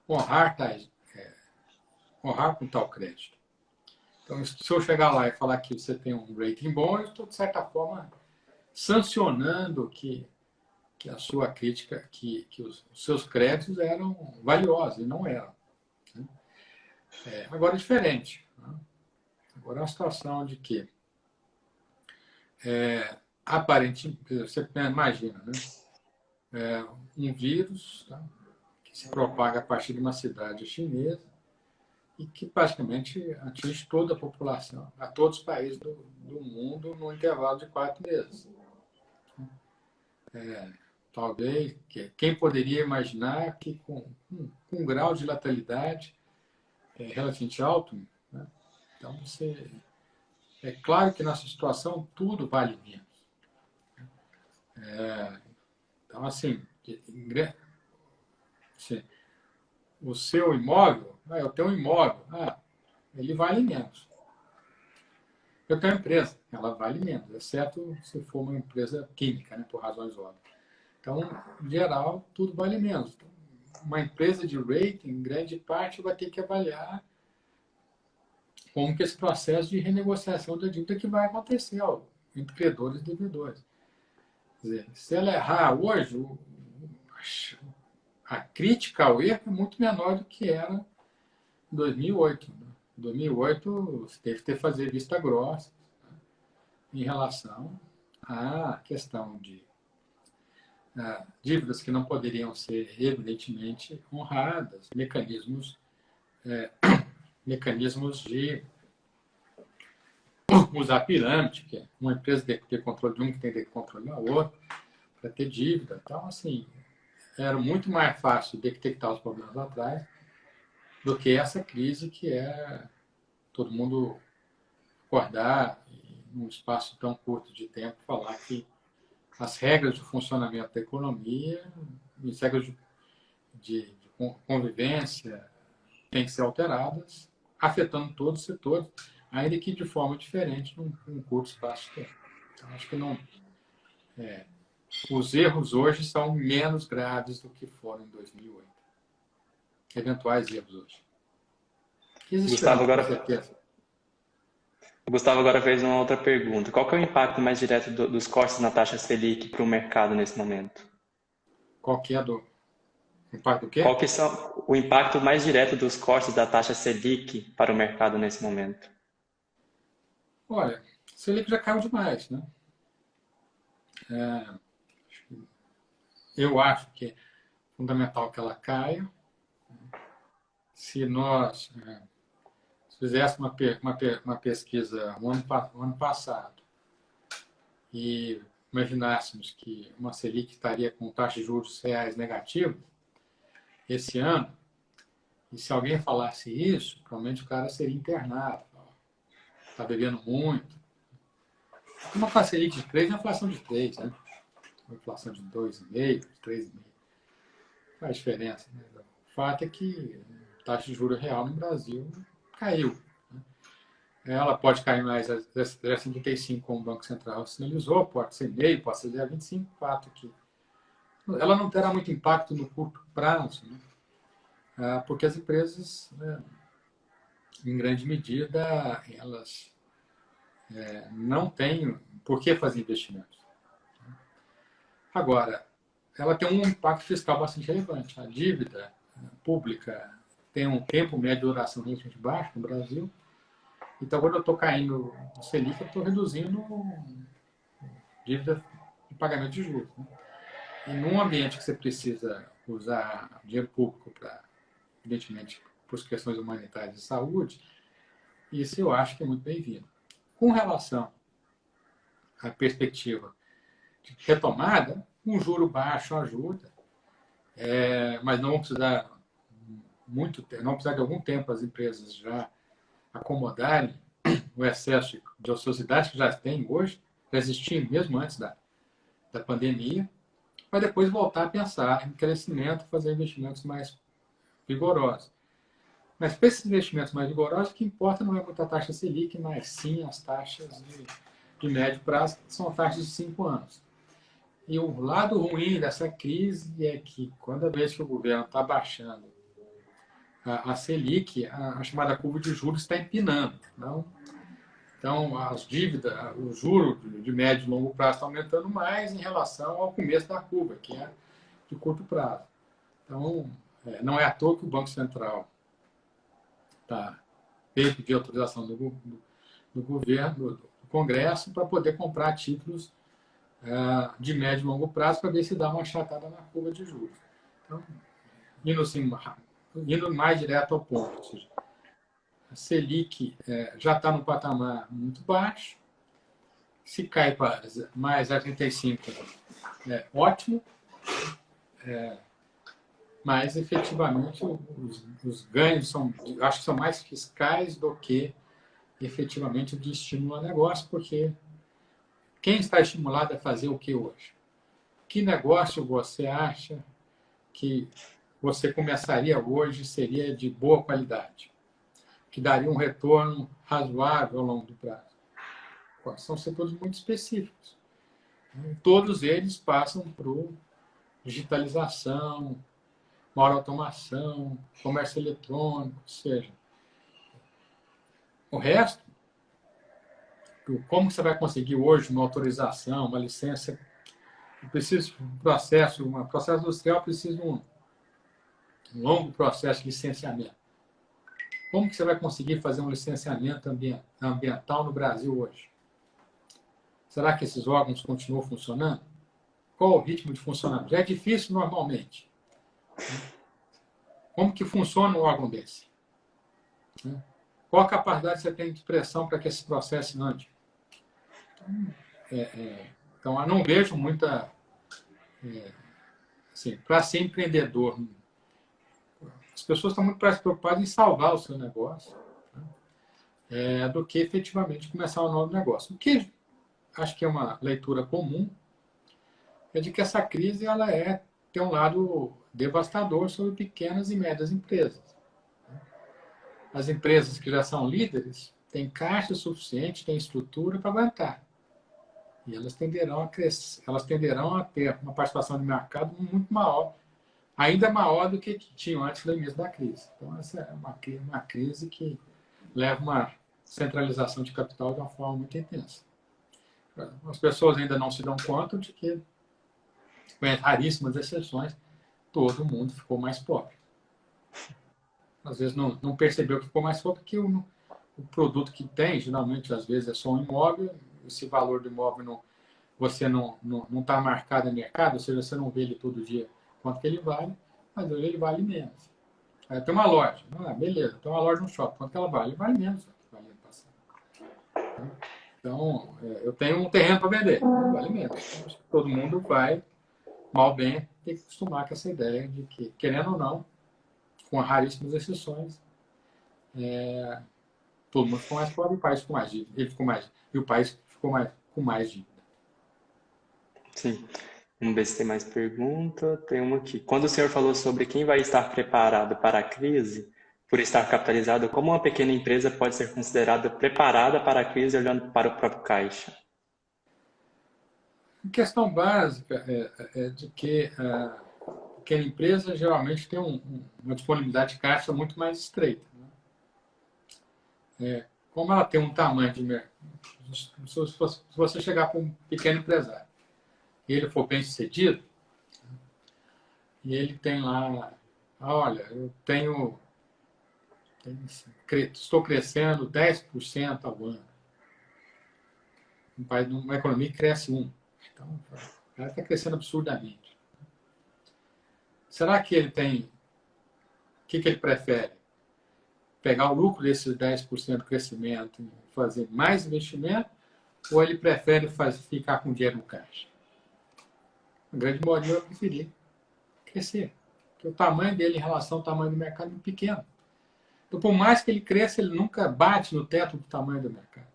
honrar com tal crédito. Então, se eu chegar lá e falar que você tem um rating bom, eu estou, de certa forma, sancionando que a sua crítica, que os seus créditos eram valiosos, e não eram. Né? Agora é diferente. Né? Agora é uma situação de que, aparentemente, você imagina, né? Um vírus, tá? Que se propaga a partir de uma cidade chinesa e que praticamente atinge toda a população, a todos os países do mundo, no intervalo de 4 meses. Talvez, quem poderia imaginar que com um grau de letalidade relativamente alto, né? Então, é claro que nessa situação tudo vale menos. Então, assim, o seu imóvel, eu tenho um imóvel, ele vale menos. Eu tenho uma empresa, ela vale menos, exceto se for uma empresa química, né, por razões óbvias. Então, em geral, tudo vale menos. Então, uma empresa de rating, em grande parte, vai ter que avaliar como que esse processo de renegociação da dívida que vai acontecer entre credores e devedores. Quer dizer, se ela errar hoje, a crítica ao erro é muito menor do que era em 2008. Em 2008, você teve que fazer vista grossa, né, em relação à questão de dívidas que não poderiam ser evidentemente honradas, mecanismos de usar pirâmide, que é uma empresa tem que ter controle de um, que tem que ter controle da outra, para ter dívida. Então, assim, era muito mais fácil detectar os problemas lá atrás do que essa crise que é todo mundo acordar e, num espaço tão curto de tempo, falar que as regras de funcionamento da economia, as regras de convivência têm que ser alteradas, afetando todos os setores, ainda que de forma diferente num curto espaço de tempo. Então, acho que não. Os erros hoje são menos graves do que foram em 2008. Eventuais erros hoje. Gustavo agora fez uma outra pergunta. Qual que é o impacto mais direto dos cortes na taxa Selic para o mercado nesse momento? Qual que é o impacto do quê? Qual que são o impacto mais direto dos cortes da taxa Selic para o mercado nesse momento? Olha, a Selic já caiu demais, né? Eu acho que é fundamental que ela caia. Se nós fizéssemos uma pesquisa no ano passado e imaginássemos que uma Selic estaria com taxa de juros reais negativa esse ano, e se alguém falasse isso, provavelmente o cara seria internado. Está bebendo muito. Uma Selic de 3 é uma inflação de 3, né? Uma inflação de 2,5, 3,5. Faz diferença, né? O fato é que a taxa de juros real no Brasil caiu. Ela pode cair mais a 0,75, como o Banco Central sinalizou, pode ser meio, pode ser 0,25, fato que ela não terá muito impacto no curto prazo, né? Porque as empresas, né, em grande medida, elas não têm por que fazer investimentos. Agora, ela tem um impacto fiscal bastante relevante. A dívida pública tem um tempo médio de duração relativamente baixo no Brasil. Então, quando eu estou caindo no Selic, eu estou reduzindo dívida de pagamento de juros, né? E num ambiente que você precisa usar dinheiro público para, evidentemente, por questões humanitárias e saúde, isso eu acho que é muito bem-vindo. Com relação à perspectiva de retomada, um juro baixo ajuda, mas não precisar não precisar de algum tempo as empresas já acomodarem o excesso de ociosidade que já tem hoje, já existia mesmo antes da pandemia, para depois voltar a pensar em crescimento, fazer investimentos mais vigorosos. Mas para esses investimentos mais vigorosos, o que importa não é muito a taxa Selic, mas sim as taxas de médio prazo, que são taxas de 5 anos. E o lado ruim dessa crise é que, cada vez que o governo está baixando a Selic, a chamada curva de juros está empinando. Então, as dívidas, o juro de médio e longo prazo está aumentando mais em relação ao começo da curva, que é de curto prazo. Então, não é à toa que o Banco Central veio pedir autorização do governo, do Congresso, para poder comprar títulos de médio e longo prazo para ver se dá uma achatada na curva de juros. Então, indo mais direto ao ponto, ou seja, A Selic já está num patamar muito baixo. Se cai para mais a 35, ótimo. Mas, efetivamente, os ganhos acho que são mais fiscais do que, efetivamente, de estímulo ao negócio, porque quem está estimulado a fazer o que hoje? Que negócio você acha que você começaria hoje seria de boa qualidade, que daria um retorno razoável ao longo do prazo? São setores muito específicos. Todos eles passam por digitalização, maior automação, comércio eletrônico, ou seja, o resto, como você vai conseguir hoje uma autorização, uma licença? Eu preciso um processo industrial precisa de um longo processo de licenciamento. Como que você vai conseguir fazer um licenciamento ambiental no Brasil hoje? Será que esses órgãos continuam funcionando? Qual o ritmo de funcionamento? Já é difícil normalmente. Como que funciona um órgão desse? Qual a capacidade que você tem de pressão para que esse processo ande? Então, eu não vejo muita... assim, para ser empreendedor, as pessoas estão muito mais preocupadas em salvar o seu negócio, do que efetivamente começar um novo negócio. O que acho que é uma leitura comum é de que essa crise tem um lado devastador sobre pequenas e médias empresas. As empresas que já são líderes têm caixa suficiente, têm estrutura para aguentar. E elas tenderão a crescer, elas tenderão a ter uma participação de mercado muito maior, ainda maior do que tinham antes do início da crise. Então, essa é uma crise que leva a uma centralização de capital de uma forma muito intensa. As pessoas ainda não se dão conta de que, com raríssimas exceções, todo mundo ficou mais pobre. Às vezes não percebeu que ficou mais pobre porque o produto que tem, geralmente, às vezes, é só um imóvel. Esse valor do imóvel você não está marcado no mercado, ou seja, você não vê ele todo dia quanto que ele vale, mas hoje ele vale menos. Aí tem uma loja, beleza, tem uma loja no shopping, quanto que ela vale? Vale menos do que valia no passado. Então, eu tenho um terreno para vender, vale menos. Todo mundo vai, mal bem, ter que acostumar com essa ideia de que, querendo ou não, com raríssimas exceções, todo mundo ficou mais pobre, o país ficou mais dívida, ele ficou mais, e o país ficou com mais dívida. Sim. Vamos ver se tem mais pergunta. Tem uma aqui. Quando o senhor falou sobre quem vai estar preparado para a crise, por estar capitalizado, como uma pequena empresa pode ser considerada preparada para a crise olhando para o próprio caixa? A questão básica é de que a pequena empresa geralmente tem uma disponibilidade de caixa muito mais estreita. Como ela tem um tamanho de mercado, se você chegar para um pequeno empresário e ele for bem sucedido, e ele tem lá, olha, eu estou crescendo 10% ao ano. Uma economia que cresce 1%. Então, ela está crescendo absurdamente. Será que ele tem... O que ele prefere? Pegar o lucro desses 10% de crescimento e fazer mais investimento, ou ele prefere ficar com dinheiro no caixa? A grande maioria vai preferir crescer. Porque o tamanho dele em relação ao tamanho do mercado é muito pequeno. Então, por mais que ele cresça, ele nunca bate no teto do tamanho do mercado.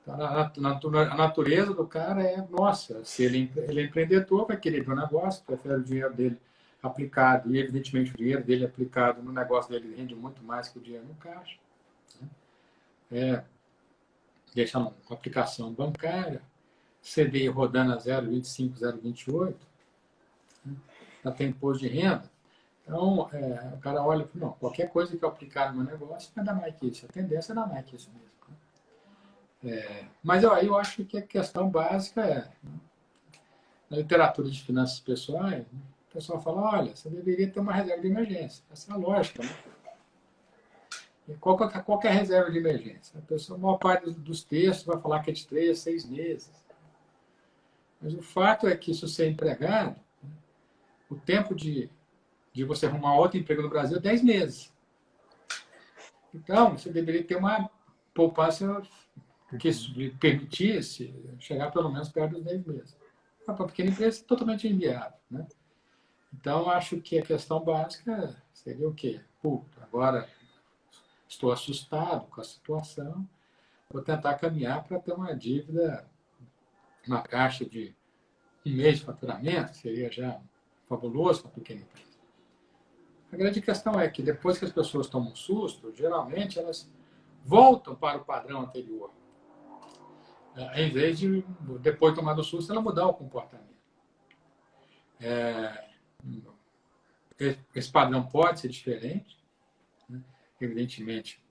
Então, a natureza do cara nossa, se ele é empreendedor, vai querer ver um negócio, prefere o dinheiro dele aplicado, e evidentemente o dinheiro dele aplicado no negócio dele rende muito mais que o dinheiro no caixa. Deixar uma aplicação bancária, CDI rodando a 0,25, 0,28, já tem imposto de renda. Então, o cara olha e fala, não, qualquer coisa que eu aplicar no meu negócio vai dar mais que isso. A tendência é dar mais que isso mesmo. Mas eu acho que a questão básica na literatura de finanças pessoais, o pessoal fala, olha, você deveria ter uma reserva de emergência. Essa é a lógica, né? E qual que é a reserva de emergência? A maior parte dos textos vai falar que é de 3 a 6 meses. Mas o fato é que, se você é empregado, o tempo de você arrumar outro emprego no Brasil é 10 meses. Então, você deveria ter uma poupança que lhe permitisse chegar pelo menos perto dos 10 meses. Para a pequena empresa, é totalmente inviável, né? Então, acho que a questão básica seria o quê? Agora estou assustado com a situação, vou tentar caminhar para ter uma dívida, uma caixa de um mês de faturamento, seria já fabuloso para a pequena empresa. A grande questão é que depois que as pessoas tomam um susto, geralmente elas voltam para o padrão anterior, em vez de, depois de tomar o susto, ela mudar o comportamento. Esse padrão pode ser diferente, né? Evidentemente.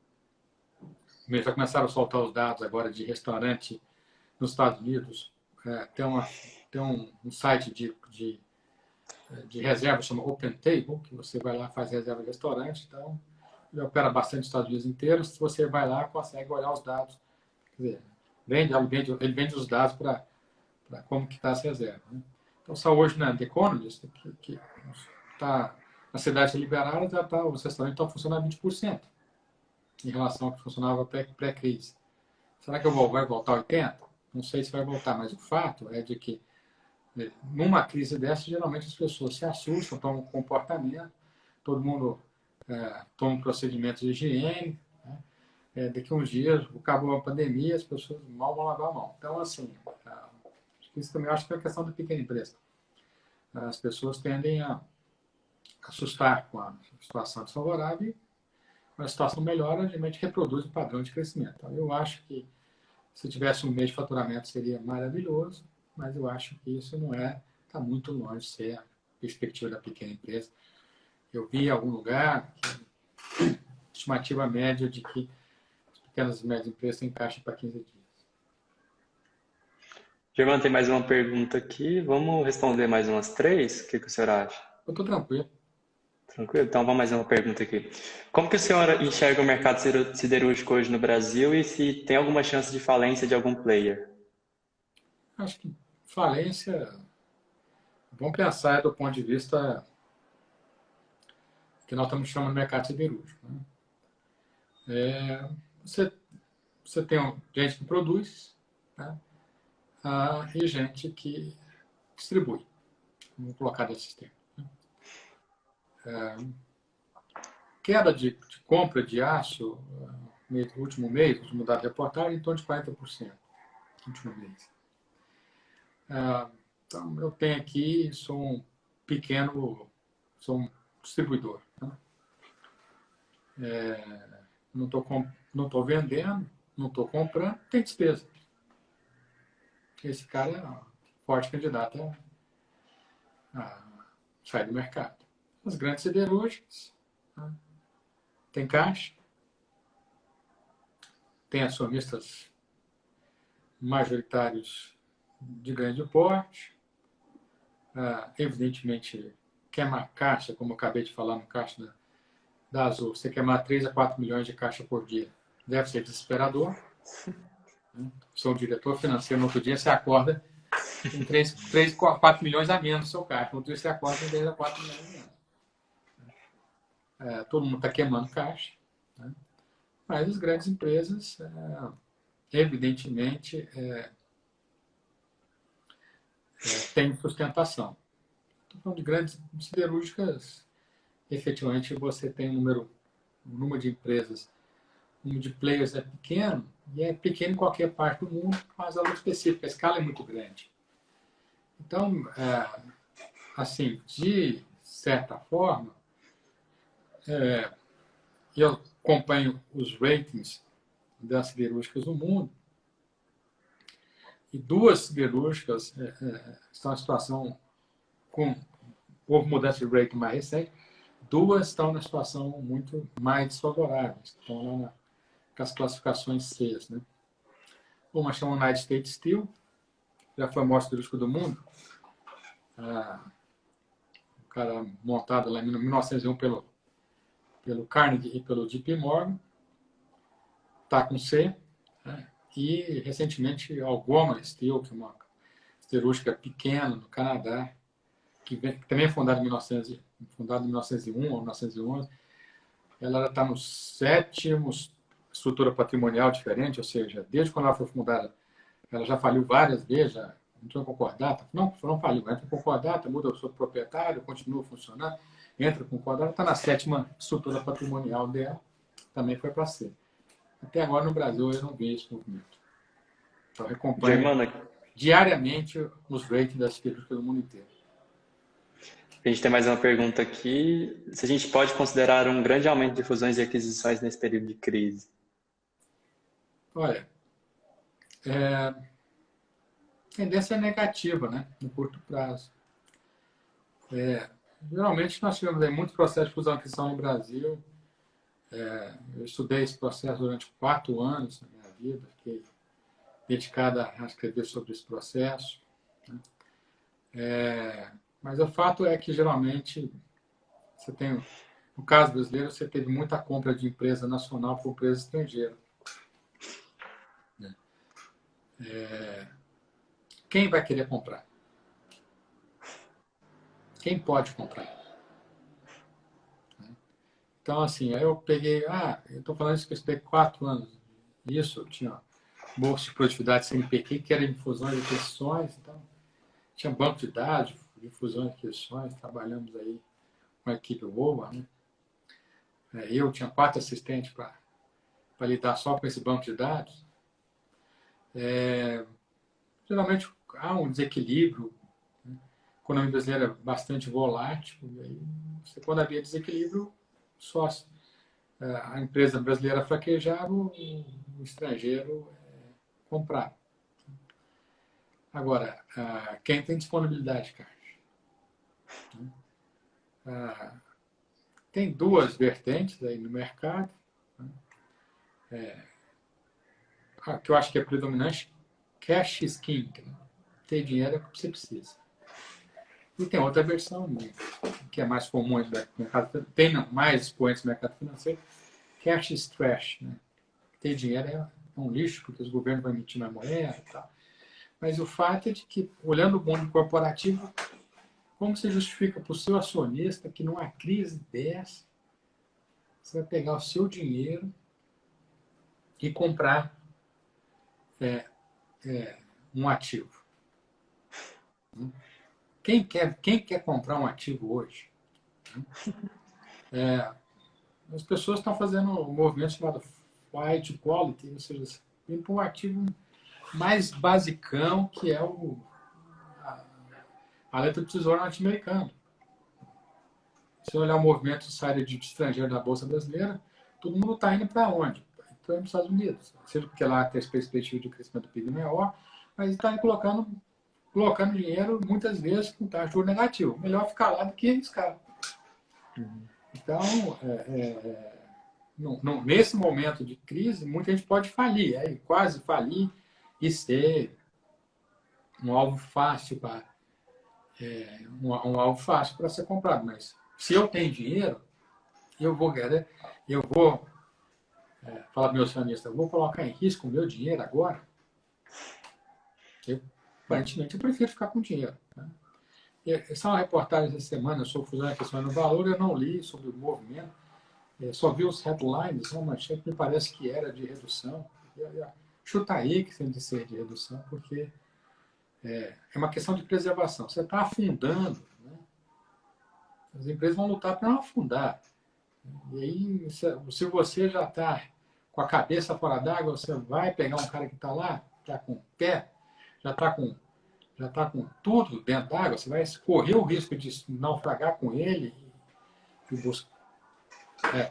Já começaram a soltar os dados agora de restaurante nos Estados Unidos. Tem um site de reserva, chama OpenTable, que você vai lá, faz reserva de restaurante. Então, ele opera bastante nos Estados Unidos inteiros. Se você vai lá, consegue olhar os dados. Quer dizer, ele vende os dados para como que está essa reserva, né? Então, só hoje na The Economist, que está na cidade liberada, já tá, os restaurantes estão funcionando a 20% em relação ao que funcionava pré-crise. Será que vai voltar a 80%? Não sei se vai voltar, mas o fato é de que numa crise dessa, geralmente as pessoas se assustam, tomam um comportamento, todo mundo toma procedimentos de higiene, né? Daqui a uns dias, acabou a pandemia, as pessoas mal vão lavar a mão. Então, assim, isso também acho que é a questão da pequena empresa. As pessoas tendem a assustar com a situação desfavorável e, quando a situação melhora, a gente reproduz o padrão de crescimento. Então, eu acho que se tivesse um mês de faturamento seria maravilhoso, mas eu acho que isso não está muito longe de ser a perspectiva da pequena empresa. Eu vi em algum lugar que estimativa média de que as pequenas e médias empresas têm caixa para 15 dias. Germano, tem mais uma pergunta aqui. Vamos responder mais umas 3? O que o senhor acha? Eu estou tranquilo. Tranquilo? Então, vamos mais uma pergunta aqui. Como que o senhor enxerga o mercado siderúrgico hoje no Brasil e se tem alguma chance de falência de algum player? Acho que falência, vamos pensar do ponto de vista que nós estamos chamando de mercado siderúrgico, né? Você tem gente que produz, né? E gente que distribui. Vamos colocar desse sistema. Queda de compra de aço no último mês, último dado de reportagem, em torno de 40% no último mês. Então, eu tenho aqui, sou um distribuidor, né? Não estou vendendo, não estou comprando, tem despesa. Esse cara é um forte candidato a sair do mercado. As grandes siderúrgicas, né? Tem caixa, tem acionistas majoritários de grande porte, evidentemente queimar caixa, como eu acabei de falar no caixa da Azul, você queimar 3 a 4 milhões de caixa por dia, deve ser desesperador, né? Sou o diretor financeiro, no outro dia você acorda com 3 a 4 milhões a menos no seu caixa, no outro dia você acorda com 3 a 4 milhões a menos. Todo mundo está queimando caixa, né? Mas as grandes empresas, evidentemente, têm sustentação. Estou falando de grandes siderúrgicas, efetivamente você tem um número de empresas, o número de players é pequeno, e é pequeno em qualquer parte do mundo, mas algo específico, a escala é muito grande. Então, assim, de certa forma, eu acompanho os ratings das siderúrgicas no mundo, e 2 siderúrgicas estão em situação houve mudança de rating mais recente, 2 estão na situação muito mais desfavorável, estão lá nas classificações C, né? Uma chama United States Steel, já foi a maior siderúrgica do mundo, o cara montado lá em 1901 pelo Carnegie e pelo JP Morgan, está com C, né? E recentemente a Algoma Steel, que é uma siderúrgica pequena no Canadá, que também é fundada em 1901 ou 1911, ela está no sétimo estrutura patrimonial diferente, ou seja, desde quando ela foi fundada, ela já faliu várias vezes, já entrou em concordata, não faliu, entra em concordata, muda o seu proprietário, continua funcionando, entra em concordata, está na sétima estrutura patrimonial dela, também foi para C. Até agora no Brasil eu não vi esse movimento. Então eu acompanho Germano, diariamente os ratings das FIPs pelo mundo inteiro. a gente tem mais uma pergunta aqui. Se a gente pode considerar um grande aumento de fusões e aquisições nesse período de crise? Olha, tendência negativa, né, no curto prazo. Geralmente nós tivemos aí muitos processos de fusão e aquisição no Brasil. Eu estudei esse processo durante 4 anos na minha vida, fiquei dedicada a escrever sobre esse processo. Né? Mas o fato é que geralmente você tem, no caso brasileiro, você teve muita compra de empresa nacional por empresa estrangeira. Quem vai querer comprar? Quem pode comprar? Então, assim, aí eu peguei, eu estou falando isso que eu estudei 4 anos. Isso, eu tinha bolsa de produtividade CNPq, que era de fusões e aquisições, então tinha banco de dados de fusões e aquisições, trabalhamos aí com a equipe boa, né? Eu tinha 4 assistentes para lidar só com esse banco de dados. Geralmente há um desequilíbrio, né? A economia brasileira é bastante volátil, e aí, quando havia desequilíbrio, só a empresa brasileira fraquejava, o estrangeiro comprava. Agora, quem tem disponibilidade de caixa? Tem 2 vertentes aí no mercado, né? Que eu acho que é predominante, cash is king, né? Ter dinheiro é o que você precisa. E tem outra versão, que é mais comum no mercado, tem mais expoentes no mercado financeiro, cash is trash, né? Ter dinheiro é um lixo, porque os governos vão emitir mais moeda e tal. Mas o fato é de que, olhando o mundo corporativo, como você justifica para o seu acionista que numa crise dessa, você vai pegar o seu dinheiro e comprar um ativo? Quem quer comprar um ativo hoje? As pessoas estão fazendo um movimento chamado flight quality, ou seja, indo para um ativo mais basicão, que é a letra do tesouro norte-americano. Se olhar o movimento de saída de estrangeiro da Bolsa Brasileira, todo mundo está indo para onde? Está indo para os Estados Unidos. Seja porque lá tem a perspectiva de crescimento do PIB maior, mas está colocando dinheiro, muitas vezes, com taxa de juros negativo. Melhor ficar lá do que arriscar. Então, nesse momento de crise, muita gente pode falir, quase falir e ser um alvo fácil para ser comprado. Mas se eu tenho dinheiro, eu vou falar para o meu acionista, eu vou colocar em risco o meu dinheiro agora? Aparentemente, eu prefiro ficar com dinheiro. Né? Essa é uma reportagem essa semana sobre fusão e aquisição no valor, eu não li sobre o movimento, só vi os headlines, uma manchete me parece que era de redução. Chuta aí que tem de ser de redução, porque é uma questão de preservação. Você está afundando, né? As empresas vão lutar para não afundar. E aí, se você já está com a cabeça fora d'água, você vai pegar um cara que está lá, está com o pé, já está com tudo dentro d'água, você vai correr o risco de naufragar com ele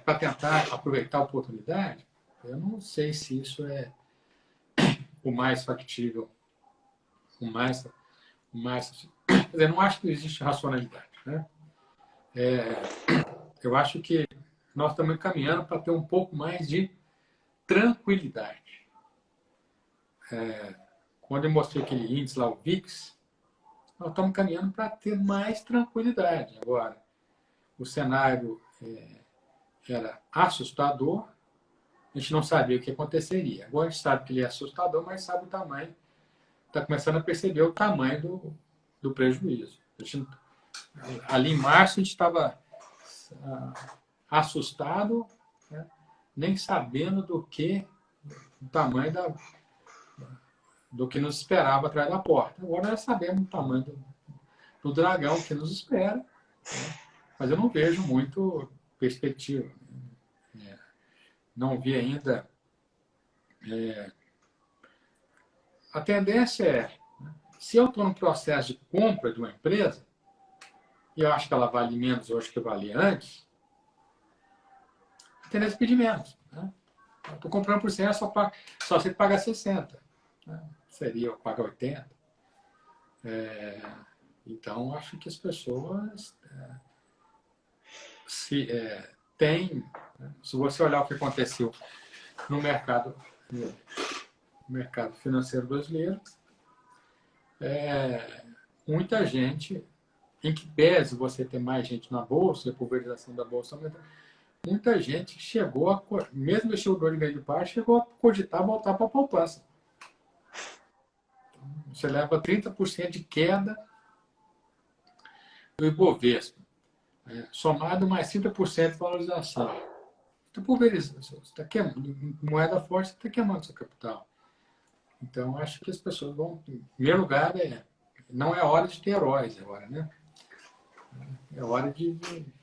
para tentar aproveitar a oportunidade. Eu não sei se isso é o mais factível, quer dizer, não acho que existe racionalidade, né? Eu acho que nós estamos caminhando para ter um pouco mais de tranquilidade. Quando eu mostrei aquele índice lá, o VIX, nós estamos caminhando para ter mais tranquilidade. Agora, o cenário era assustador, a gente não sabia o que aconteceria. Agora a gente sabe que ele é assustador, mas sabe o tamanho, está começando a perceber o tamanho do prejuízo. Ali em março a gente estava assustado, nem sabendo do tamanho do que nos esperava atrás da porta. Agora já sabemos o tamanho do dragão que nos espera, né? Mas eu não vejo muito perspectiva. Não vi ainda. A tendência é, se eu estou no processo de compra de uma empresa, e eu acho que ela vale menos hoje que valia antes, a tendência é pedir menos. Né? Estou comprando por 100, só sei pagar 60. Né? Seria eu pagar 80. Então, acho que as pessoas têm... Né? Se você olhar o que aconteceu no mercado financeiro brasileiro, muita gente, em que pese você ter mais gente na bolsa, a pulverização da bolsa aumentar, muita gente chegou mesmo investidor de grande parte, chegou a cogitar voltar para a poupança. Então, você leva 30% de queda do Ibovespa, somado mais 30% de valorização. Então, pulverização, moeda forte, você está queimando seu capital. Então, acho que as pessoas vão... Em primeiro lugar, não é hora de ter heróis agora, né? É hora de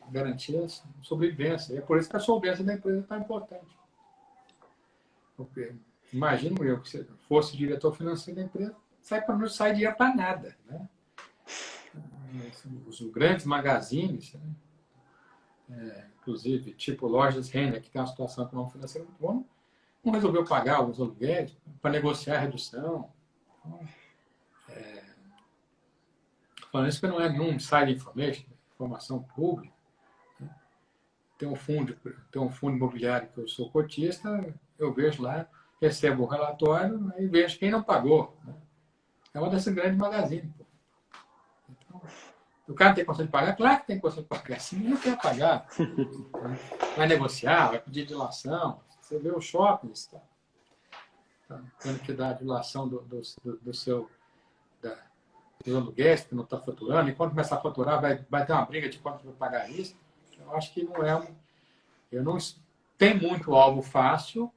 garantir a sobrevivência. É por isso que a solvência da empresa é tão importante. Porque, imagino eu que se fosse diretor financeiro da empresa, não sai dinheiro para nada. Né? Os grandes magazines, né? Inclusive, tipo lojas Renner, que tem uma situação econômica financeira muito boa, não resolveu pagar alguns aluguéis para negociar a redução. Então, falando isso que não é nenhum inside information, informação pública. Né? Tem um fundo imobiliário que eu sou cotista, eu vejo lá, recebo o relatório e vejo quem não pagou. Né? É uma dessas grandes magazines. Então, o cara tem condição de pagar? Claro que tem condição de pagar. Se não quer pagar, vai negociar, vai pedir dilação. Você vê os shoppings, tendo que dar a dilação dos aluguéis, que não está faturando, e quando começar a faturar, vai ter uma briga de quanto vai pagar isso. Eu acho que não é eu não tem muito alvo fácil,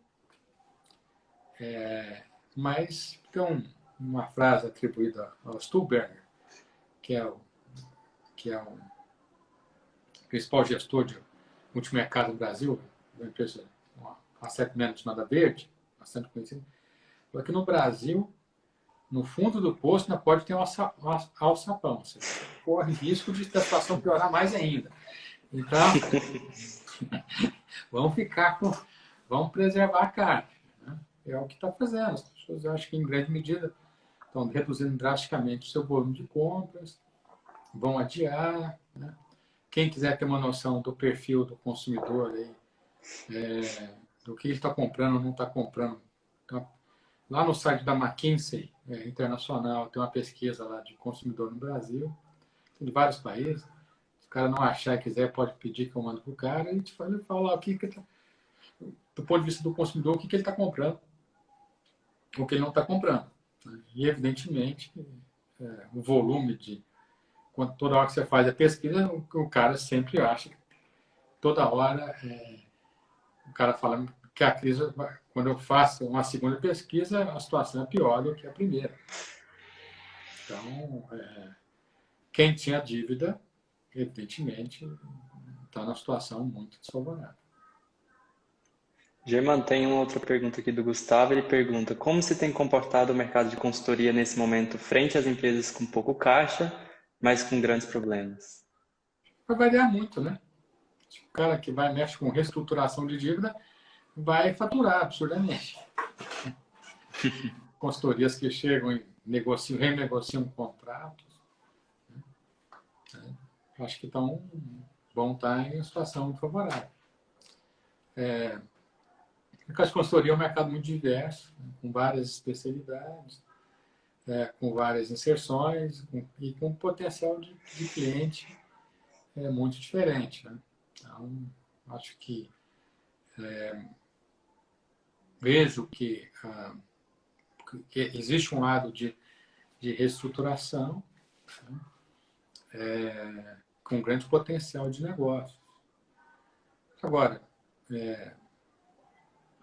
mas tem uma frase atribuída ao Stuhlberger, que é o principal gestor de multimercado do Brasil, uma empresa, uma asset management chamada Verde, bastante conhecida, falou que no Brasil, no fundo do poço, ainda pode ter um alçapão. Você corre risco de a situação piorar mais ainda. Então, vamos preservar a carne. Né? É o que está fazendo. As pessoas, acho que, em grande medida, estão reduzindo drasticamente o seu volume de compras, vão adiar. Né? Quem quiser ter uma noção do perfil do consumidor, aí, do que ele está comprando ou não está comprando. Então, lá no site da McKinsey Internacional, tem uma pesquisa lá de consumidor no Brasil, de vários países. Se o cara não achar e quiser, pode pedir que eu mando para o cara e te fala o que do ponto de vista do consumidor, o que ele está comprando, o que ele não está comprando. E, evidentemente, o volume toda hora que você faz a pesquisa, o cara sempre acha que toda hora o cara fala que a crise, quando eu faço uma segunda pesquisa, a situação é pior do que a primeira. Então, quem tinha dívida, evidentemente, está numa situação muito desfavorável. Germano, tem uma outra pergunta aqui do Gustavo. Ele pergunta: como se tem comportado o mercado de consultoria nesse momento frente às empresas com pouco caixa, mas com grandes problemas? Vai variar muito, né? O cara que mexe com reestruturação de dívida vai faturar absurdamente. Consultorias que chegam e renegociam contratos, né? Acho que vão estar em situação muito favorável. O mercado de consultoria é um mercado muito diverso, né? Com várias especialidades, com várias inserções e com potencial de cliente muito diferente. Né? Então, acho que vejo que existe um lado de reestruturação, né? Com grande potencial de negócio. Agora,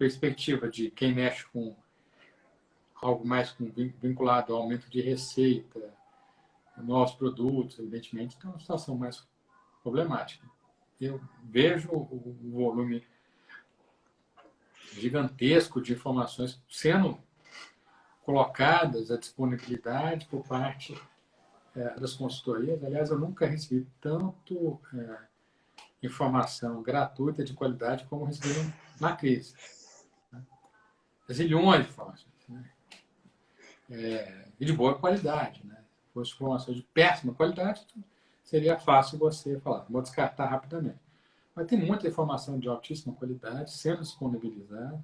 perspectiva de quem mexe com algo mais vinculado ao aumento de receita, novos produtos, evidentemente, é uma situação mais problemática. Eu vejo o volume gigantesco de informações sendo colocadas à disponibilidade por parte das consultorias. Aliás, eu nunca recebi tanto informação gratuita de qualidade como recebi na crise. Né? Zilhões de informações. Né? E de boa qualidade. Né? Se fosse informações de péssima qualidade, seria fácil você falar, vou descartar rapidamente. Mas tem muita informação de altíssima qualidade sendo disponibilizada.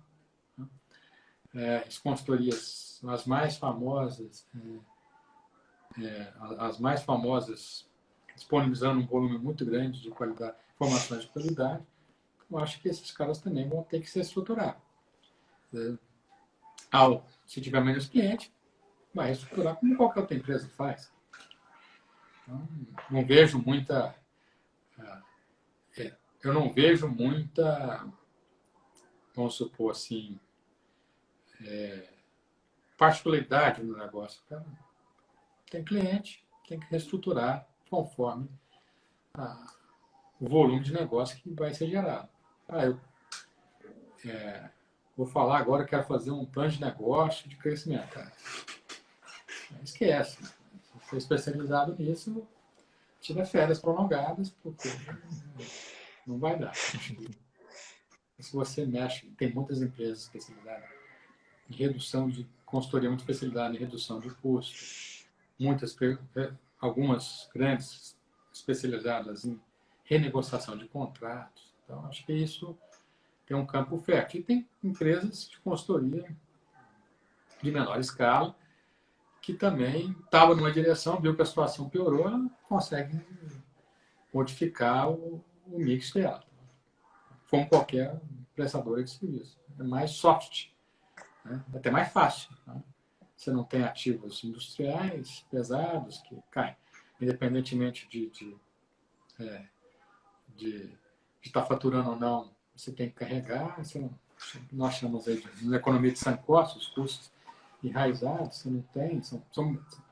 Né? As consultorias, as mais famosas, disponibilizando um volume muito grande de qualidade, informações de qualidade. Eu acho que esses caras também vão ter que se estruturar. Se tiver menos cliente, vai estruturar como qualquer outra empresa faz. Então, não vejo muita... eu não vejo muita, vamos supor assim, particularidade no negócio. Tem cliente, tem que reestruturar conforme o volume de negócio que vai ser gerado. Eu vou falar agora, quero fazer um plano de negócio de crescimento. Esquece. Se for especializado nisso, tira férias prolongadas, porque não vai dar. Se você mexe, tem muitas empresas especializadas em redução de consultoria, muito especializada em redução de custos, algumas grandes especializadas em renegociação de contratos. Então, acho que isso é um campo fértil. E tem empresas de consultoria de menor escala que também estavam numa direção, viu que a situação piorou, consegue modificar o mix dela. Como qualquer prestadora de serviço. É mais soft, né? Até mais fácil. Né? Você não tem ativos industriais pesados que caem. Independentemente de estar faturando ou não, você tem que carregar. Nós chamamos aí de economia de sunk costs, os custos enraizados, você não tem.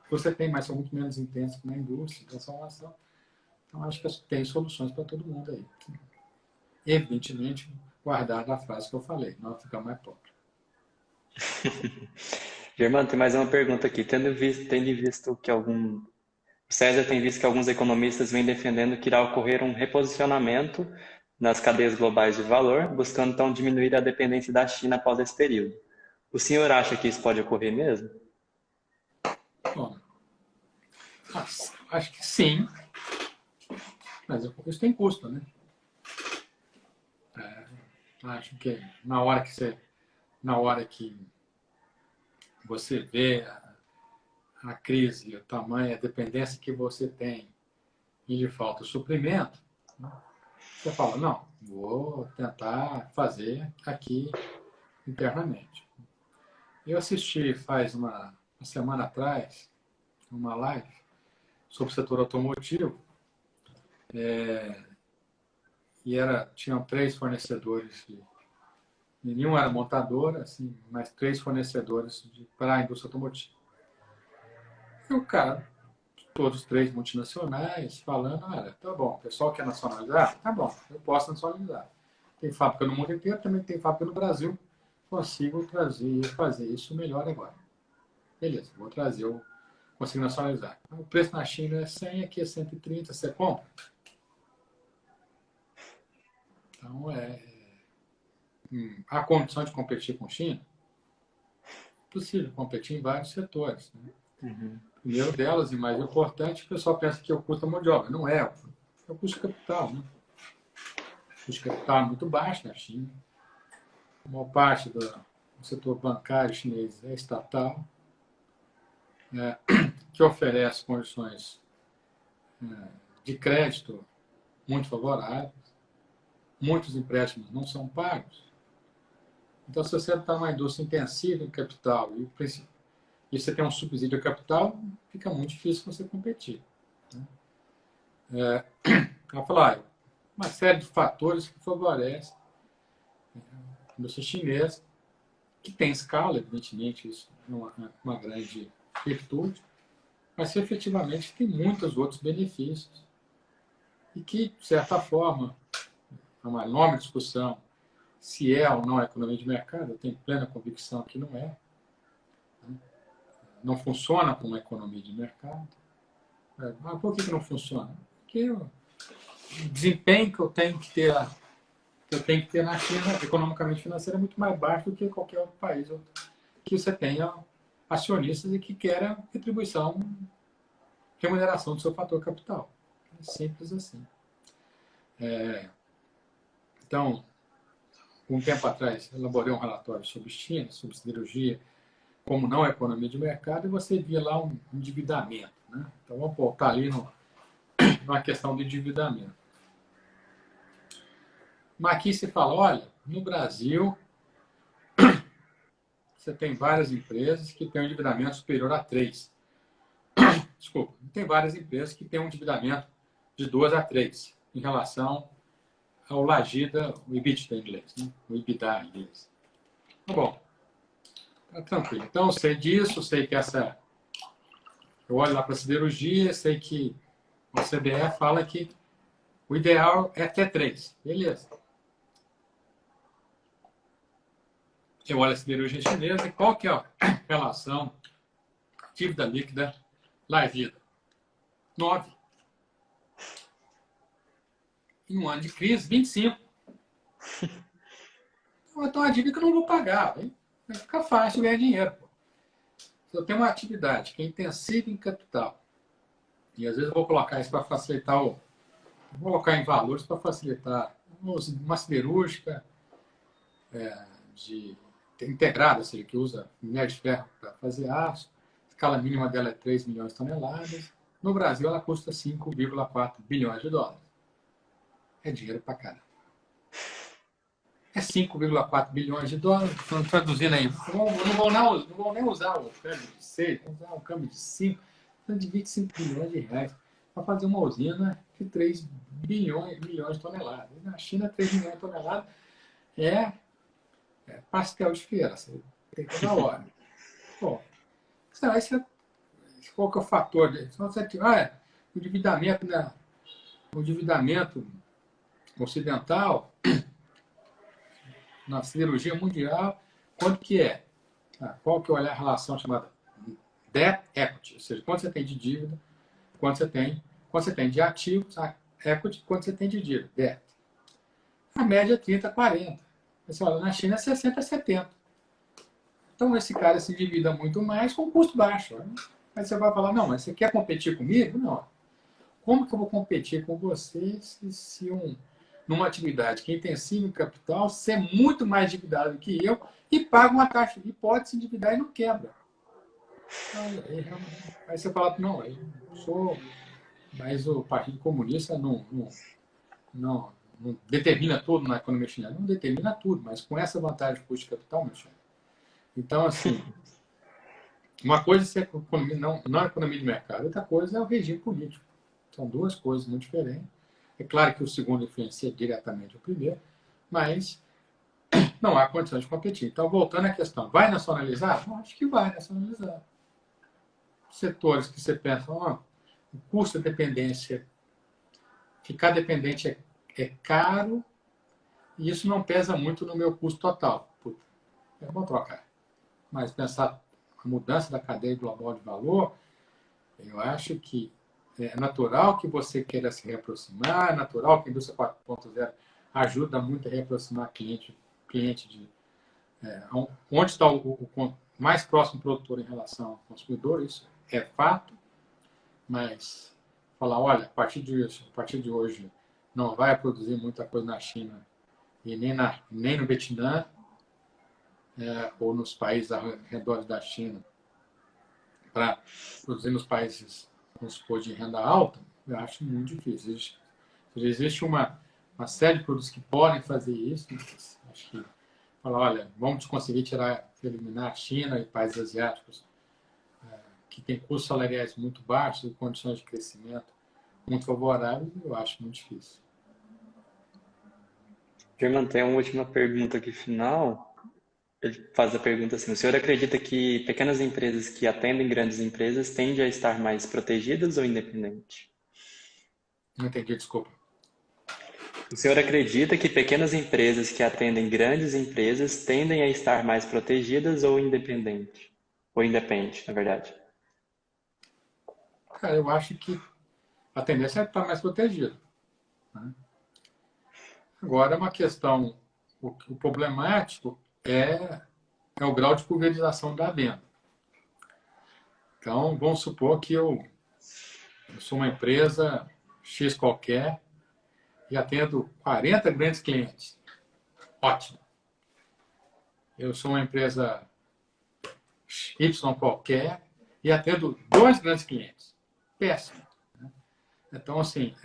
Você tem, mas são muito menos intensos que na indústria, transformação. Então, acho que tem soluções para todo mundo aí. Evidentemente, guardada a frase que eu falei, não ficar mais pobre. Germano, tem mais uma pergunta aqui. Tendo visto que o César tem visto que alguns economistas vêm defendendo que irá ocorrer um reposicionamento nas cadeias globais de valor, buscando então diminuir a dependência da China após esse período. O senhor acha que isso pode ocorrer mesmo? Bom, acho que sim, mas isso tem custo, né? Acho que na hora que você vê a crise, o tamanho, a dependência que você tem e lhe falta o suprimento, né? Você fala, não, vou tentar fazer aqui internamente. Eu assisti faz uma semana atrás uma live sobre o setor automotivo tinham 3 fornecedores, nenhum era montadora, assim, mas 3 fornecedores para a indústria automotiva. E o cara, todos 3 multinacionais, falando, olha, tá bom, o pessoal quer nacionalizar? Tá bom, eu posso nacionalizar. Tem fábrica no mundo inteiro, também tem fábrica no Brasil, consigo fazer isso melhor agora. Beleza, consigo nacionalizar. O preço na China é 100, aqui é 130, você compra? Então, a condição de competir com a China, é possível competir em vários setores. Né? Uhum. Primeiro delas, e mais importante, o pessoal pensa que é o custo da mão de obra. Não é o custo de capital. Né? O custo de capital é muito baixo na China. A maior parte do setor bancário chinês é estatal, que oferece condições de crédito muito favoráveis. Muitos empréstimos não são pagos. Então, se você está numa indústria intensiva em capital e você tem um subsídio a capital, fica muito difícil você competir. Né? Eu vou falar, uma série de fatores que favorecem indústria chinesa, que tem escala, evidentemente, isso é uma grande virtude, mas que efetivamente tem muitos outros benefícios e que, de certa forma, é uma enorme discussão se é ou não a economia de mercado. Eu tenho plena convicção que não é. Não funciona como uma economia de mercado. Mas por que não funciona? Porque o desempenho que eu tenho que ter na China, economicamente financeira, é muito mais baixo do que qualquer outro país que você tenha acionistas e que queira retribuição, remuneração do seu fator capital. É simples assim. Então, um tempo atrás, elaborei um relatório sobre China, sobre siderurgia, como não é economia de mercado, e você via lá um endividamento. Né? Então, vamos voltar ali numa questão de endividamento. Mas aqui se fala, olha, no Brasil, você tem várias empresas que têm um endividamento superior a 3. Desculpa, tem várias empresas que têm um endividamento de 2 a 3 em relação ao Lagida, o EBITDA em inglês, né? O EBITDA em inglês. Tá bom, tá tranquilo. Então, eu sei disso, sei que eu olho lá para a siderurgia, sei que o CBE fala que o ideal é até 3. Beleza. Eu olho a siderurgia chinesa e qual que é a relação dívida líquida Lagida? 9. Em um ano de crise, 25. Então, a dívida que eu não vou pagar. Vai ficar fácil ganhar dinheiro. Pô. Se eu tenho uma atividade que é intensiva em capital, e às vezes eu vou colocar isso para facilitar vou colocar em valores para facilitar uma siderúrgica integrada, ou seja, que usa minério de ferro para fazer aço, a escala mínima dela é 3 milhões de toneladas. No Brasil, ela custa 5,4 bilhões de dólares. É dinheiro para caramba. É 5,4 bilhões de dólares, traduzindo aí. Não vou nem usar o câmbio de 6, vou usar um câmbio de 5, de 25 bilhões de reais para fazer uma usina de 3 bilhões de toneladas. Na China, 3 milhões de toneladas é pastel de feira, você tem toda hora. Bom, qual que é o fator? O endividamento, né? O endividamento ocidental na siderurgia mundial, quanto que é? Qual que é a relação chamada debt equity, ou seja, quanto você tem de dívida, quanto você tem de ativos, equity, quanto você tem de dívida, debt. A média é 30 a 40. Você olha, na China é 60 a 70. Então esse cara se endivida muito mais com custo baixo. Né? Aí você vai falar, não, mas você quer competir comigo? Não. Como que eu vou competir com você se numa atividade que é intensiva em capital, você é muito mais endividado que eu e paga uma taxa, e pode se endividar e não quebra. Aí você fala, não, eu sou, mas o Partido Comunista não determina tudo na economia chinesa. Não determina tudo, mas com essa vantagem de custo de capital, meu senhor. Então, assim, uma coisa é ser economia, não economia de mercado, outra coisa é o regime político. São duas coisas muito diferentes. É claro que o segundo influencia diretamente o primeiro, mas não há condições de competir. Então, voltando à questão, vai nacionalizar? Não, acho que vai nacionalizar. Setores que você pensa, o custo de dependência, ficar dependente é caro e isso não pesa muito no meu custo total. Puta, eu vou trocar. Mas pensar a mudança da cadeia global de valor, eu acho que é natural que você queira se reaproximar, é natural que a indústria 4.0 ajuda muito a reaproximar cliente de onde está o mais próximo produtor em relação ao consumidor, isso é fato, mas falar, olha, a partir de hoje não vai produzir muita coisa na China e nem no Vietnã ou nos países ao redor da China para produzir nos países, vamos supor, de renda alta, eu acho muito difícil. Existe uma série de produtos que podem fazer isso, mas acho que falar, olha, vamos conseguir eliminar a China e países asiáticos que têm custos salariais muito baixos e condições de crescimento muito favoráveis, eu acho muito difícil. Germano, tem uma última pergunta aqui final. Ele faz a pergunta assim: o senhor acredita que pequenas empresas que atendem grandes empresas tendem a estar mais protegidas ou independentes? Não entendi, desculpa. O senhor acredita que pequenas empresas que atendem grandes empresas tendem a estar mais protegidas ou independentes? Ou independente, na verdade. Cara, eu acho que a tendência é estar mais protegida, né? Agora, é uma questão, o problemático é o grau de pulverização da venda. Então, vamos supor que eu sou uma empresa X qualquer e atendo 40 grandes clientes. Ótimo. Eu sou uma empresa Y qualquer e atendo 2 grandes clientes. Péssimo. Então, assim,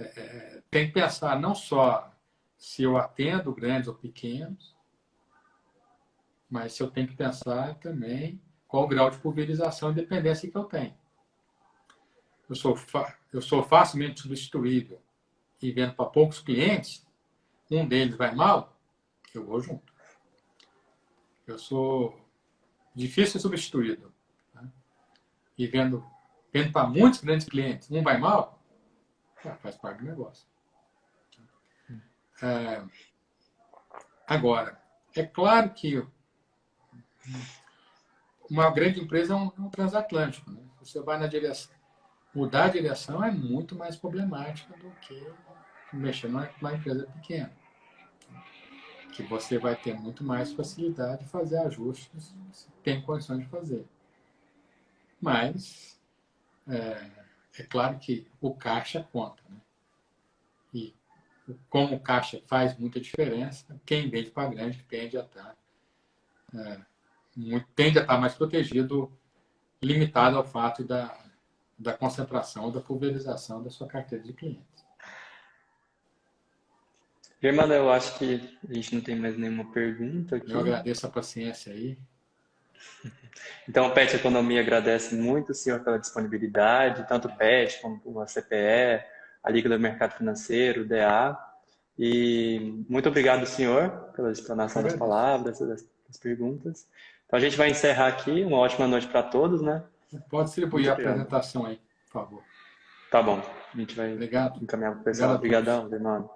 tem que pensar não só se eu atendo grandes ou pequenos, mas se eu tenho que pensar também qual o grau de pulverização e dependência que eu tenho. Eu sou facilmente substituível e vendo para poucos clientes, um deles vai mal, eu vou junto. Eu sou difícil de substituído, né? E vendo para muitos grandes clientes, um vai mal, faz parte do negócio. Agora, é claro que uma grande empresa é um transatlântico, né? Você vai na direção. Mudar a direção é muito mais problemática do que mexer numa empresa pequena, que você vai ter muito mais facilidade de fazer ajustes se tem condições de fazer. Mas é claro que o caixa conta, né? E como o caixa faz muita diferença, quem vende para grande tende a estar mais protegido, limitado ao fato da concentração, da pulverização da sua carteira de clientes. Germano, eu acho que a gente não tem mais nenhuma pergunta Eu aqui. agradeço a paciência aí. Então, o PET Economia agradece muito o senhor pela disponibilidade, tanto o PET como a CPE, a Liga do Mercado Financeiro, o DA. E muito obrigado, senhor, pela explanação das palavras, das perguntas. Então, a gente vai encerrar aqui. Uma ótima noite para todos, né? Pode distribuir a apresentação aí, por favor. Tá bom. A gente vai Obrigado. encaminhar para o Obrigado pessoal. a todos. Obrigadão, Germano.